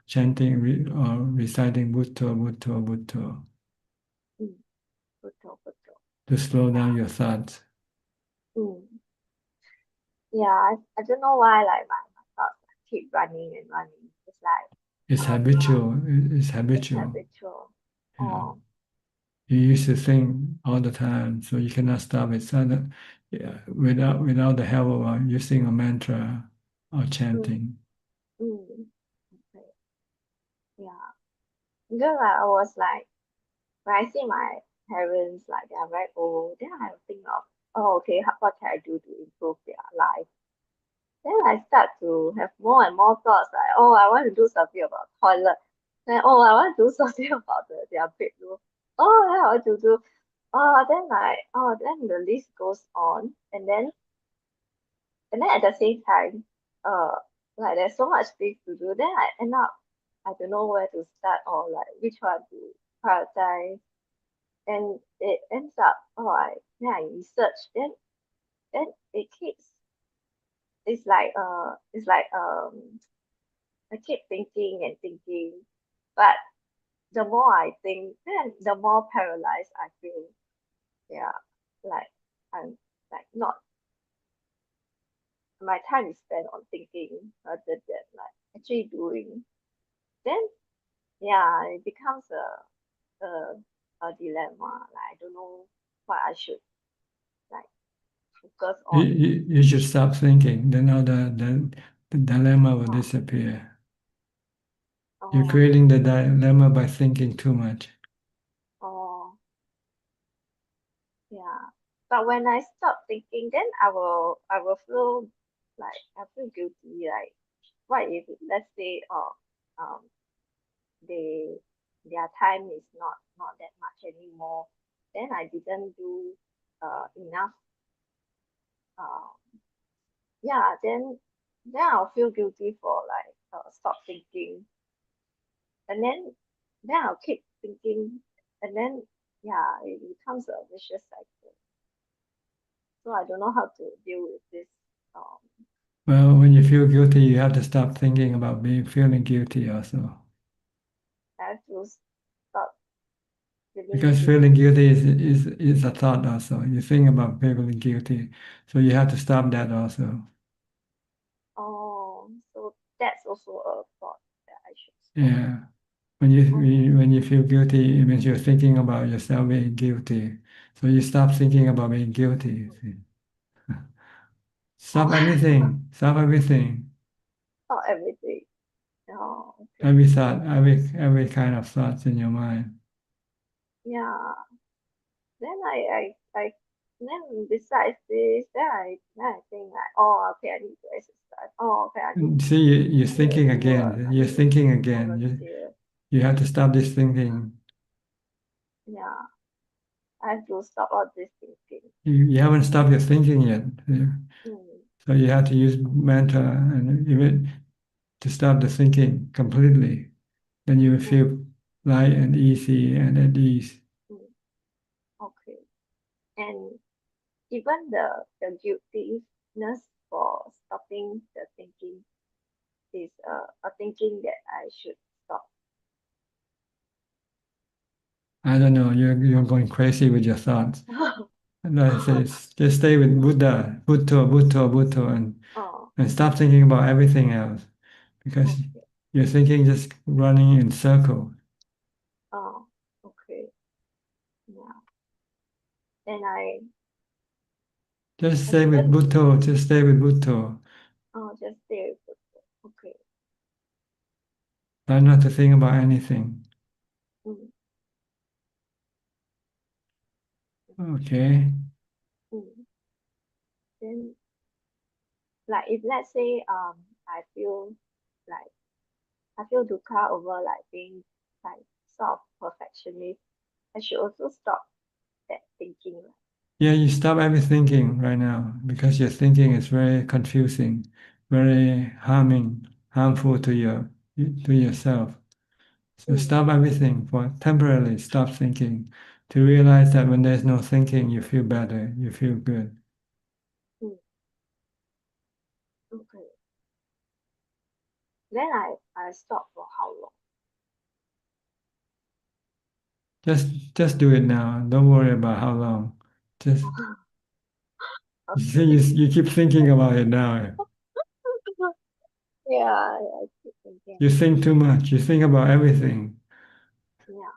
chanting or reciting Bhutto, Bhutto, Bhutto mm. Betul, betul. to slow down your thoughts. Mm. Yeah, I don't know why like my thoughts keep running and running. It's like It's yeah, habitual. It's it's habitual. habitual. Yeah. Oh, You used to think all the time, so you cannot stop it. So that, yeah, without the help of using a mantra or mm, chanting. mm. Okay. Yeah. Because like, I was like when I see my parents like they are very old, then I think of oh okay, what can I do to improve their life? Then I start to have more and more thoughts like, oh, I want to do something about toilet. Then, oh, I want to do something about their bedroom. Oh, then I want to do, then like, then the list goes on. And then at the same time, uh, like there's so much things to do. Then I end up, I don't know where to start or like which one to prioritize. And it ends up, then I research. Then it keeps, it's like I keep thinking and thinking, but the more I think, then the more paralyzed I feel. Yeah, like I'm like not my time is spent on thinking rather than like actually doing. Then yeah, it becomes a dilemma. Like I don't know what I should like focus You, on. you, you should stop thinking. Then all the dilemma will Oh, disappear. You're oh, creating the dilemma by thinking too much. oh, yeah. But when I stop thinking, then I will feel like I feel guilty. Like what if let's say um they their time is not that much anymore, then I didn't do enough. Uh, yeah, then I'll feel guilty for like stop thinking, and then I'll keep thinking, and then yeah, it becomes a vicious cycle. So I don't know how to deal with this. Um, Well, when you feel guilty, you have to stop thinking about feeling guilty also. I have to stop feeling Because feeling guilty. guilty is a thought also. You think about feeling guilty. So you have to stop that also. Oh, so that's also a thought that I should stop. Yeah. When you feel guilty, it means you're thinking about yourself being guilty. So you stop thinking about being guilty. You see. Stop anything. Stop everything. Not everything. Oh, okay. Every thought, every kind of thoughts in your mind. Yeah. Then I then besides this, then I think like, oh, okay, I need to exercise. Oh, okay, See, you're I need to thinking do work. again. I You're need to thinking again. volunteer. You have to stop this thinking. Yeah, I have to stop all this thinking. You haven't stopped your thinking yet. Mm, So you have to use mantra and even to stop the thinking completely. Then you will mm, feel light and easy and at ease. mm. Okay. And even the guiltiness for stopping the thinking is a thinking that I should stop. I don't know, you're going crazy with your thoughts. And I say, just stay with Buddha, Bhutto, Bhutto, Bhutto, Oh, and stop thinking about everything else because okay. you're thinking just running in circles. Oh, okay. Yeah. And Just I stay with didn't Bhutto, just stay with Bhutto. just stay with it. Okay. Try not to think about anything. Mm, Okay. mm. Then like if let's say I feel like I feel dukkha over like being like sort of perfectionist, I should also stop that thinking. Right? Yeah, you stop every thinking right now because your thinking is very confusing, very harmful to yourself. So stop everything for temporarily, stop thinking to realize that when there's no thinking, you feel better, you feel good. Okay. Then I stop for how long? Just do it now. Don't worry about how long. Just you see, you keep thinking about it now. Yeah, I keep thinking. You think too much. You think about everything. Yeah.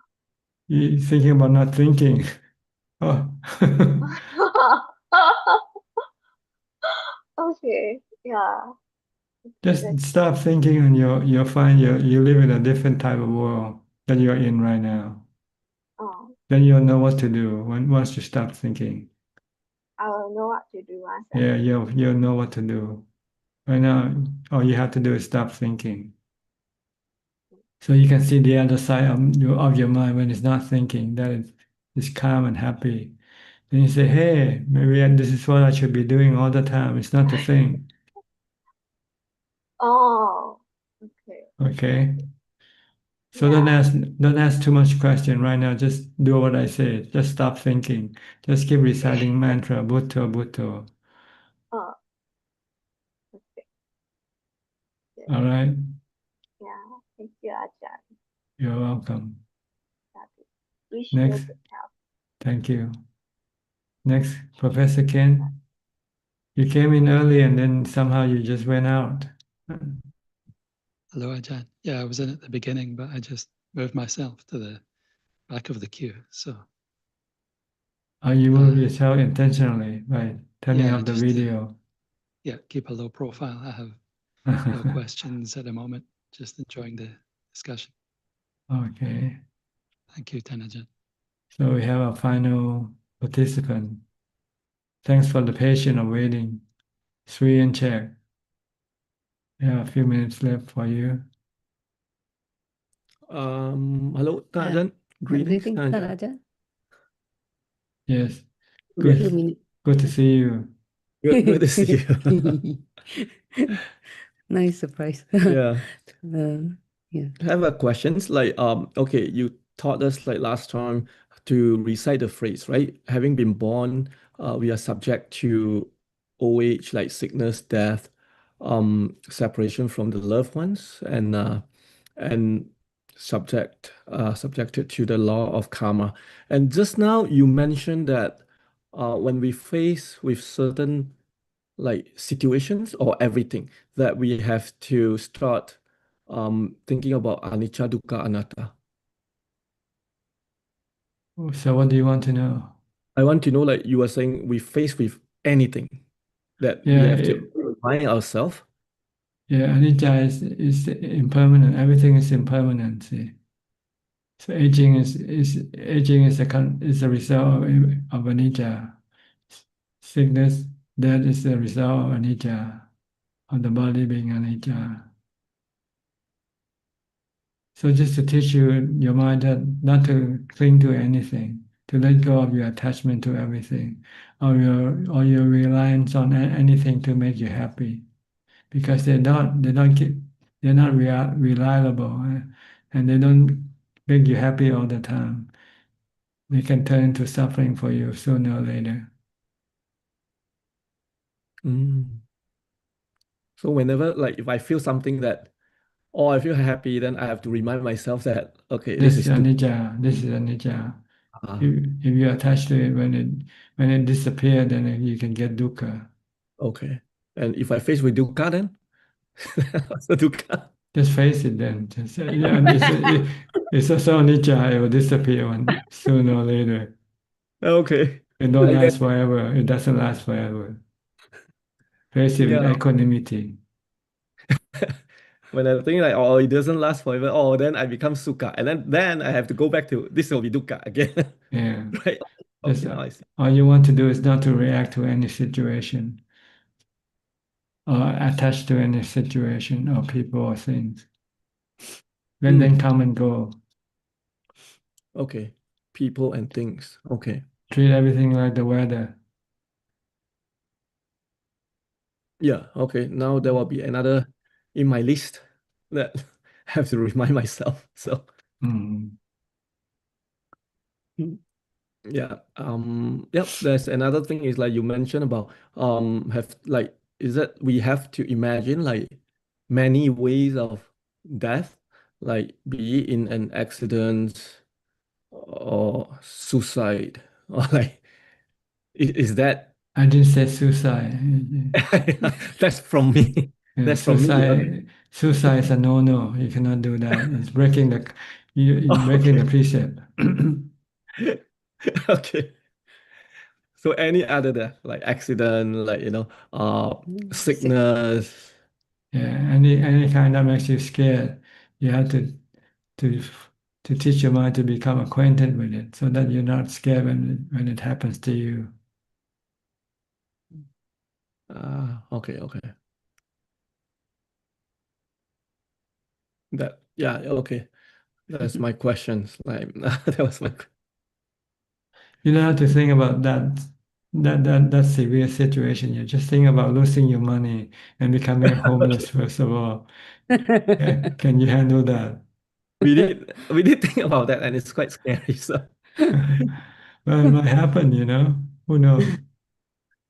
You're thinking about not thinking. Oh. Okay. Yeah. Just stop thinking and you'll find you live in a different type of world that you're in right now. Oh, Then you'll know what to do once you stop thinking. I will know what to do once. Yeah, you'll know what to do. Right now, all you have to do is stop thinking. So you can see the other side of your mind when it's not thinking, that it's calm and happy. Then you say, hey, maybe this is what I should be doing all the time. It's not to think. Oh, okay. Okay? So don't ask too much question right now. Just do what I say. Just stop thinking. Just keep reciting mantra, Bhutto, Bhutto. Oh, okay. Good. All right? Yeah. Thank you, Ajahn. You're welcome. Wish you Next. good health. Thank you. Next, Professor Ken. You came in early and then somehow you just went out. Hello, Ajaan. Yeah, I was in at the beginning, but I just moved myself to the back of the queue. So You move yourself intentionally by turning yeah, off the just video. yeah, keep a low profile. I have no questions at the moment. Just enjoying the discussion. Okay. Thank you, Tanajan. So we have a final participant. Thanks for the patience of waiting. Sri and Czech. We have a few minutes left for you. Hello, Ajaan. Greetings. Ajaan. Yes. Good. Good to see you. Good to see you. Nice surprise. Yeah. Yeah. I have a questions like okay, you taught us like last time to recite the phrase, right? Having been born, we are subject to old age, like sickness, death, separation from the loved ones, and subjected to the law of karma. And just now you mentioned that when we face with certain like situations or everything, that we have to start thinking about anicca, dukkha, anatta. So what do you want to know? I want to know, like you were saying, we face with anything that we Yeah, have to remind ourselves. Yeah, anicca is impermanent. Everything is impermanent. See? So aging is a result of anicca. Sickness, death is the result of anicca, of the body being anicca. So just to teach your mind that not to cling to anything, to let go of your attachment to everything, or your reliance on anything to make you happy, because they're not reliable, and they don't make you happy all the time. They can turn into suffering for you sooner or later. So whenever, like, if I feel something that, or I feel happy, then I have to remind myself that, okay, This this is is anicca. This is anicca. If you attach to it, when it disappears, then you can get dukkha. Okay. And if I face with dukkha, then what's the dukkha? Just face it then. Just it's also anicca. It will disappear sooner or later. Okay. It don't Like last that. forever. It doesn't last forever. Face it with Yeah. equanimity. When I think like, oh, it doesn't last forever, oh, then I become sukha, and then I have to go back to this will be dukkha again. Yeah. Right. Just, Okay, now I see. all you want to do is not to react to any situation or attach to any situation or people or things. Let them come and go. Okay. People and things. Okay. treat everything like the weather. Yeah, okay. Now there will be another in my list that I have to remind myself. So Mm. yeah. Yep, there's another thing is like you mentioned about have like is that we have to imagine like many ways of death, like be it in an accident or suicide or like is that I didn't say suicide. that's from me. Yeah, That's from me. suicide is a no-no. You cannot do that. It's breaking you're breaking the precept. Okay. So any other death, like accident, like sickness. Yeah, any kind that makes you scared, you have to to teach your mind to become acquainted with it, so that you're not scared when it happens to you. Okay, okay. Okay. That's my questions. Like that was my. You don't have to think about that severe situation. You just think about losing your money and becoming homeless first of all. Can you handle that? We did think about that, and it's quite scary. So well, it might happen. Who knows?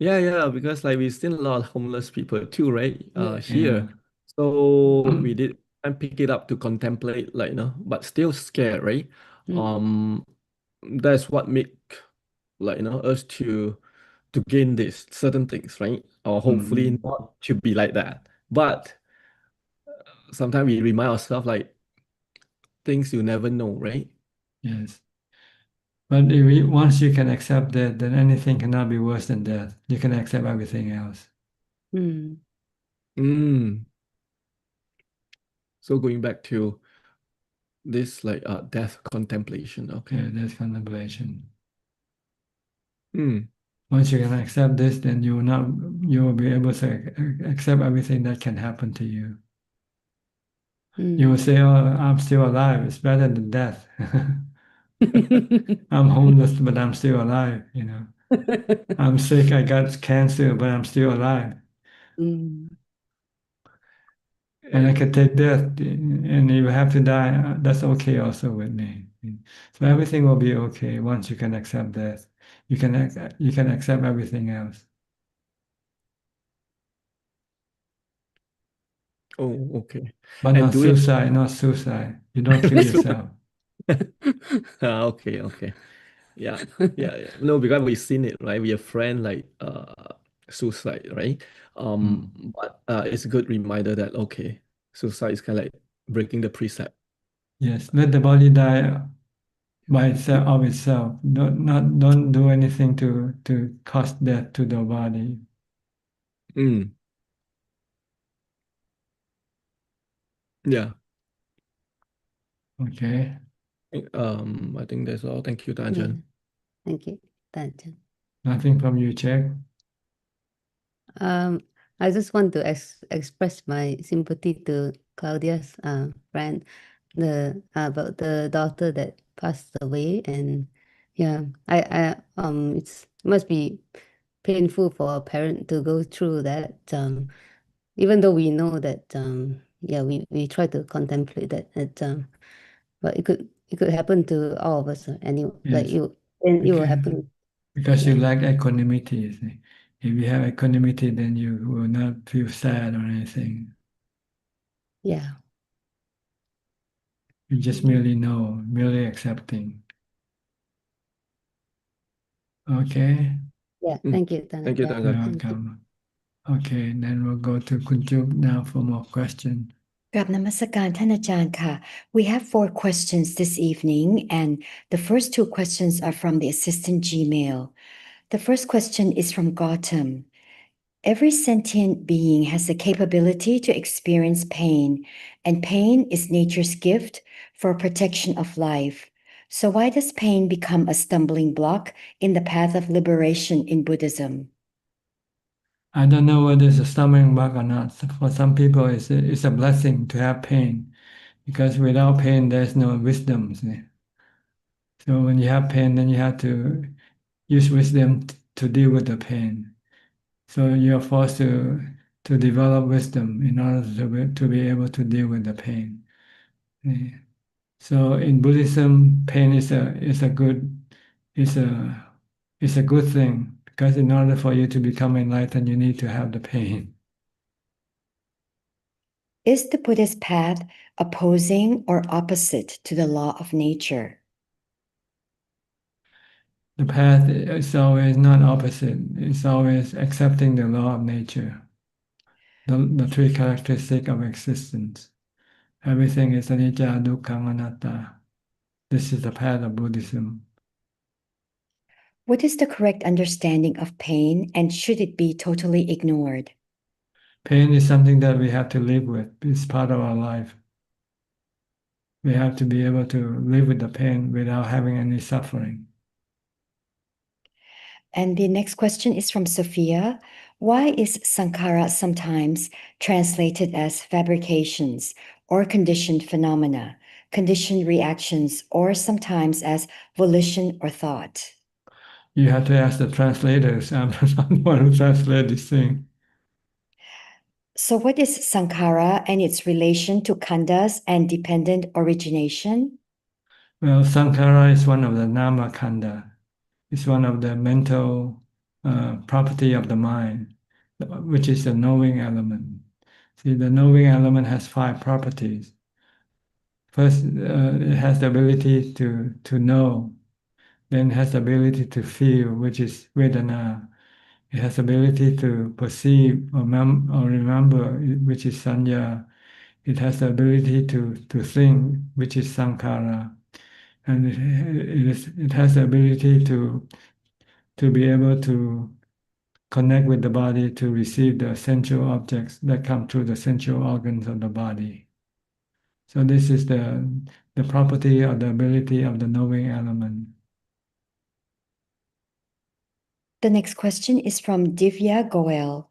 yeah, because like we've seen a lot of homeless people too, right? Here. Yeah. So we did and pick it up to contemplate, like but still scared, right? That's what make like us to gain this certain things, right? Or hopefully not to be like that. But sometimes we remind ourselves like things you never know, right? Yes. But once you can accept that, then anything cannot be worse than death. You can accept everything else. So going back to this like death contemplation, okay. Yeah, death contemplation. Hmm. Once you can accept this, then you will be able to accept everything that can happen to you. You will say, "Oh, I'm still alive. It's better than death." I'm homeless, but I'm still alive. I'm sick. I got cancer, but I'm still alive. And I can take death, and if you have to die, that's okay also with me. So everything will be okay once you can accept death. You can accept everything else. Oh, okay. But And not suicide, not suicide. You don't kill yourself. Okay. Yeah. No, because we've seen it, right? We have friend like suicide, right? But it's a good reminder that okay, suicide is kind of like breaking the precept. Yes, let the body die by itself of itself. Don't do anything to cause death to the body. Yeah. Okay. I think that's all. Thank you, Ajaan. Thank you, Ajaan. Nothing from you, Check. I just want to express my sympathy to Claudia's friend, about the daughter that passed away, and yeah, it must be painful for a parent to go through that. Even though we know that, yeah, we try to contemplate that, but it could happen to all of us. Anyway, like Yes. and it will happen. Because you lack equanimity. You see. If you have equanimity, then you will not feel sad or anything. Yeah. You just merely know, merely accepting. Okay. Yeah. Thank you, Thank you, Ajaan. You're Ajaan. welcome. Okay, then we'll go to Kunjup now for more questions. กราบนมัสการท่านอาจารย์ค่ะ We have 4 questions this evening, and the first 2 questions are from the assistant Gmail. The first question is from Gautam. Every sentient being has the capability to experience pain, and pain is nature's gift for protection of life. So why does pain become a stumbling block in the path of liberation in Buddhism? I don't know whether it's a stumbling block or not. For some people, it's a blessing to have pain, because without pain, there's no wisdom. See? So when you have pain, then you use wisdom to deal with the pain. So you're forced to develop wisdom in order to be able to deal with the pain. So in Buddhism, pain is a good thing, because in order for you to become enlightened, you need to have the pain. Is the Buddhist path opposing or opposite to the law of nature? The path is always not opposite. It's always accepting the law of nature, the three characteristics of existence. Everything is anicca, dukkha, anatta. This is the path of Buddhism. What is the correct understanding of pain, and should it be totally ignored? Pain is something that we have to live with. It's part of our life. We have to be able to live with the pain without having any suffering. And the next question is from Sophia. Why is sankhara sometimes translated as fabrications or conditioned phenomena, conditioned reactions, or sometimes as volition or thought? You have to ask the translators. I'm not the one who translates this thing. So what is sankhara and its relation to khandhas and dependent origination? Well, sankhara is one of the nama khandha. It's one of the mental property of the mind, which is the knowing element. See, the knowing element has 5 properties. First, it has the ability to know. Then it has the ability to feel, which is Vedana. It has the ability to perceive or remember, which is Sanya. It has the ability to think, which is Sankhara. And it has the ability to be able to connect with the body to receive the sensual objects that come through the sensual organs of the body. So this is the property or the ability of the knowing element. The next question is from Divya Goel.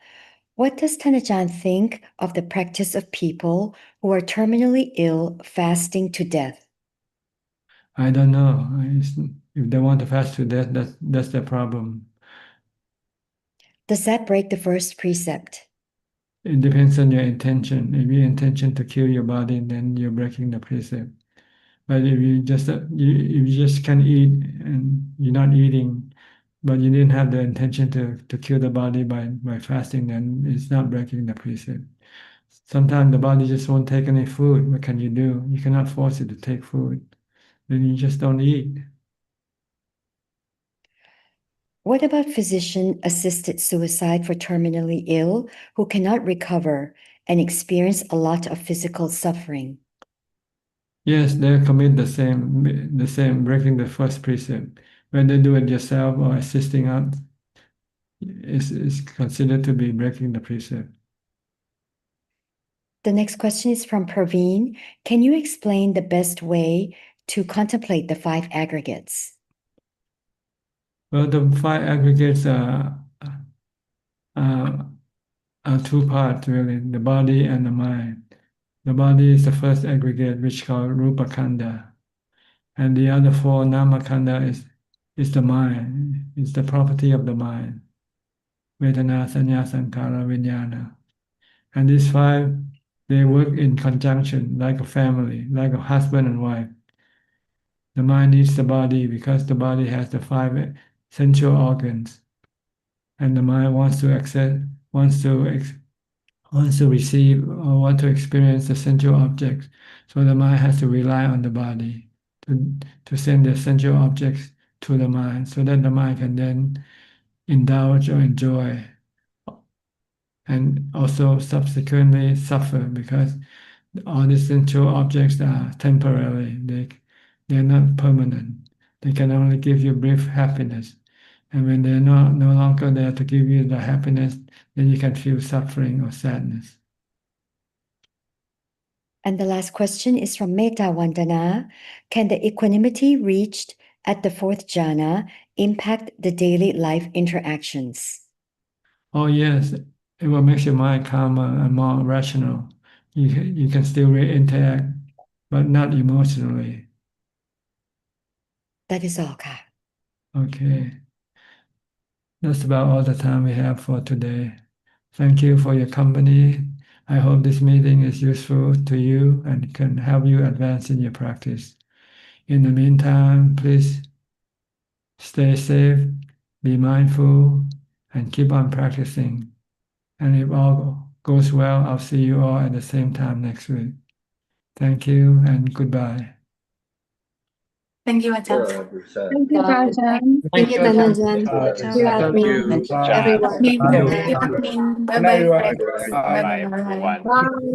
What does Tanajan think of the practice of people who are terminally ill fasting to death? I don't know. If they want to fast to death, that's their problem. Does that break the first precept? It depends on your intention. If your intention to kill your body, then you're breaking the precept. But if you just can't eat and you're not eating, but you didn't have the intention to kill the body by fasting, then it's not breaking the precept. Sometimes the body just won't take any food. What can you do? You cannot force it to take food. Then you just don't eat. What about physician-assisted suicide for terminally ill who cannot recover and experience a lot of physical suffering? Yes, they commit the same breaking the first precept. When they do it yourself or assisting out, is considered to be breaking the precept. The next question is from Praveen. Can you explain the best way to contemplate the 5 aggregates? Well, the 5 aggregates are 2 parts really, the body and the mind. The body is the first aggregate, which is called Rupa Khandha. And the other 4 Nama Khandha is the mind, it's the property of the mind. Vedana, Sanya, Sankara, Vijnana. And these 5, they work in conjunction like a family, like a husband and wife. The mind needs the body because the body has the 5 sensual organs. And the mind wants to receive or want to experience the sensual objects. So the mind has to rely on the body to send the sensual objects to the mind so that the mind can then indulge or enjoy and also subsequently suffer because all these sensual objects are temporary. They're not permanent. They can only give you brief happiness. And when they're no longer there to give you the happiness, then you can feel suffering or sadness. And the last question is from Meta Vandana. Can the equanimity reached at the 4th jhana impact the daily life interactions? Oh yes, it will make your mind calmer and more rational. You can still interact, but not emotionally. That is all, Ka. Okay. That's about all the time we have for today. Thank you for your company. I hope this meeting is useful to you and can help you advance in your practice. In the meantime, please stay safe, be mindful, and keep on practicing. And if all goes well, I'll see you all at the same time next week. Thank you and goodbye. Thank you, Ajahn. Thank you, Ajahn. Thank you, Tanajan. Thank You, you, admin, Ajahn. everyone. Good Bye. evening. Bye bye. Bye, everyone. Bye bye. Bye.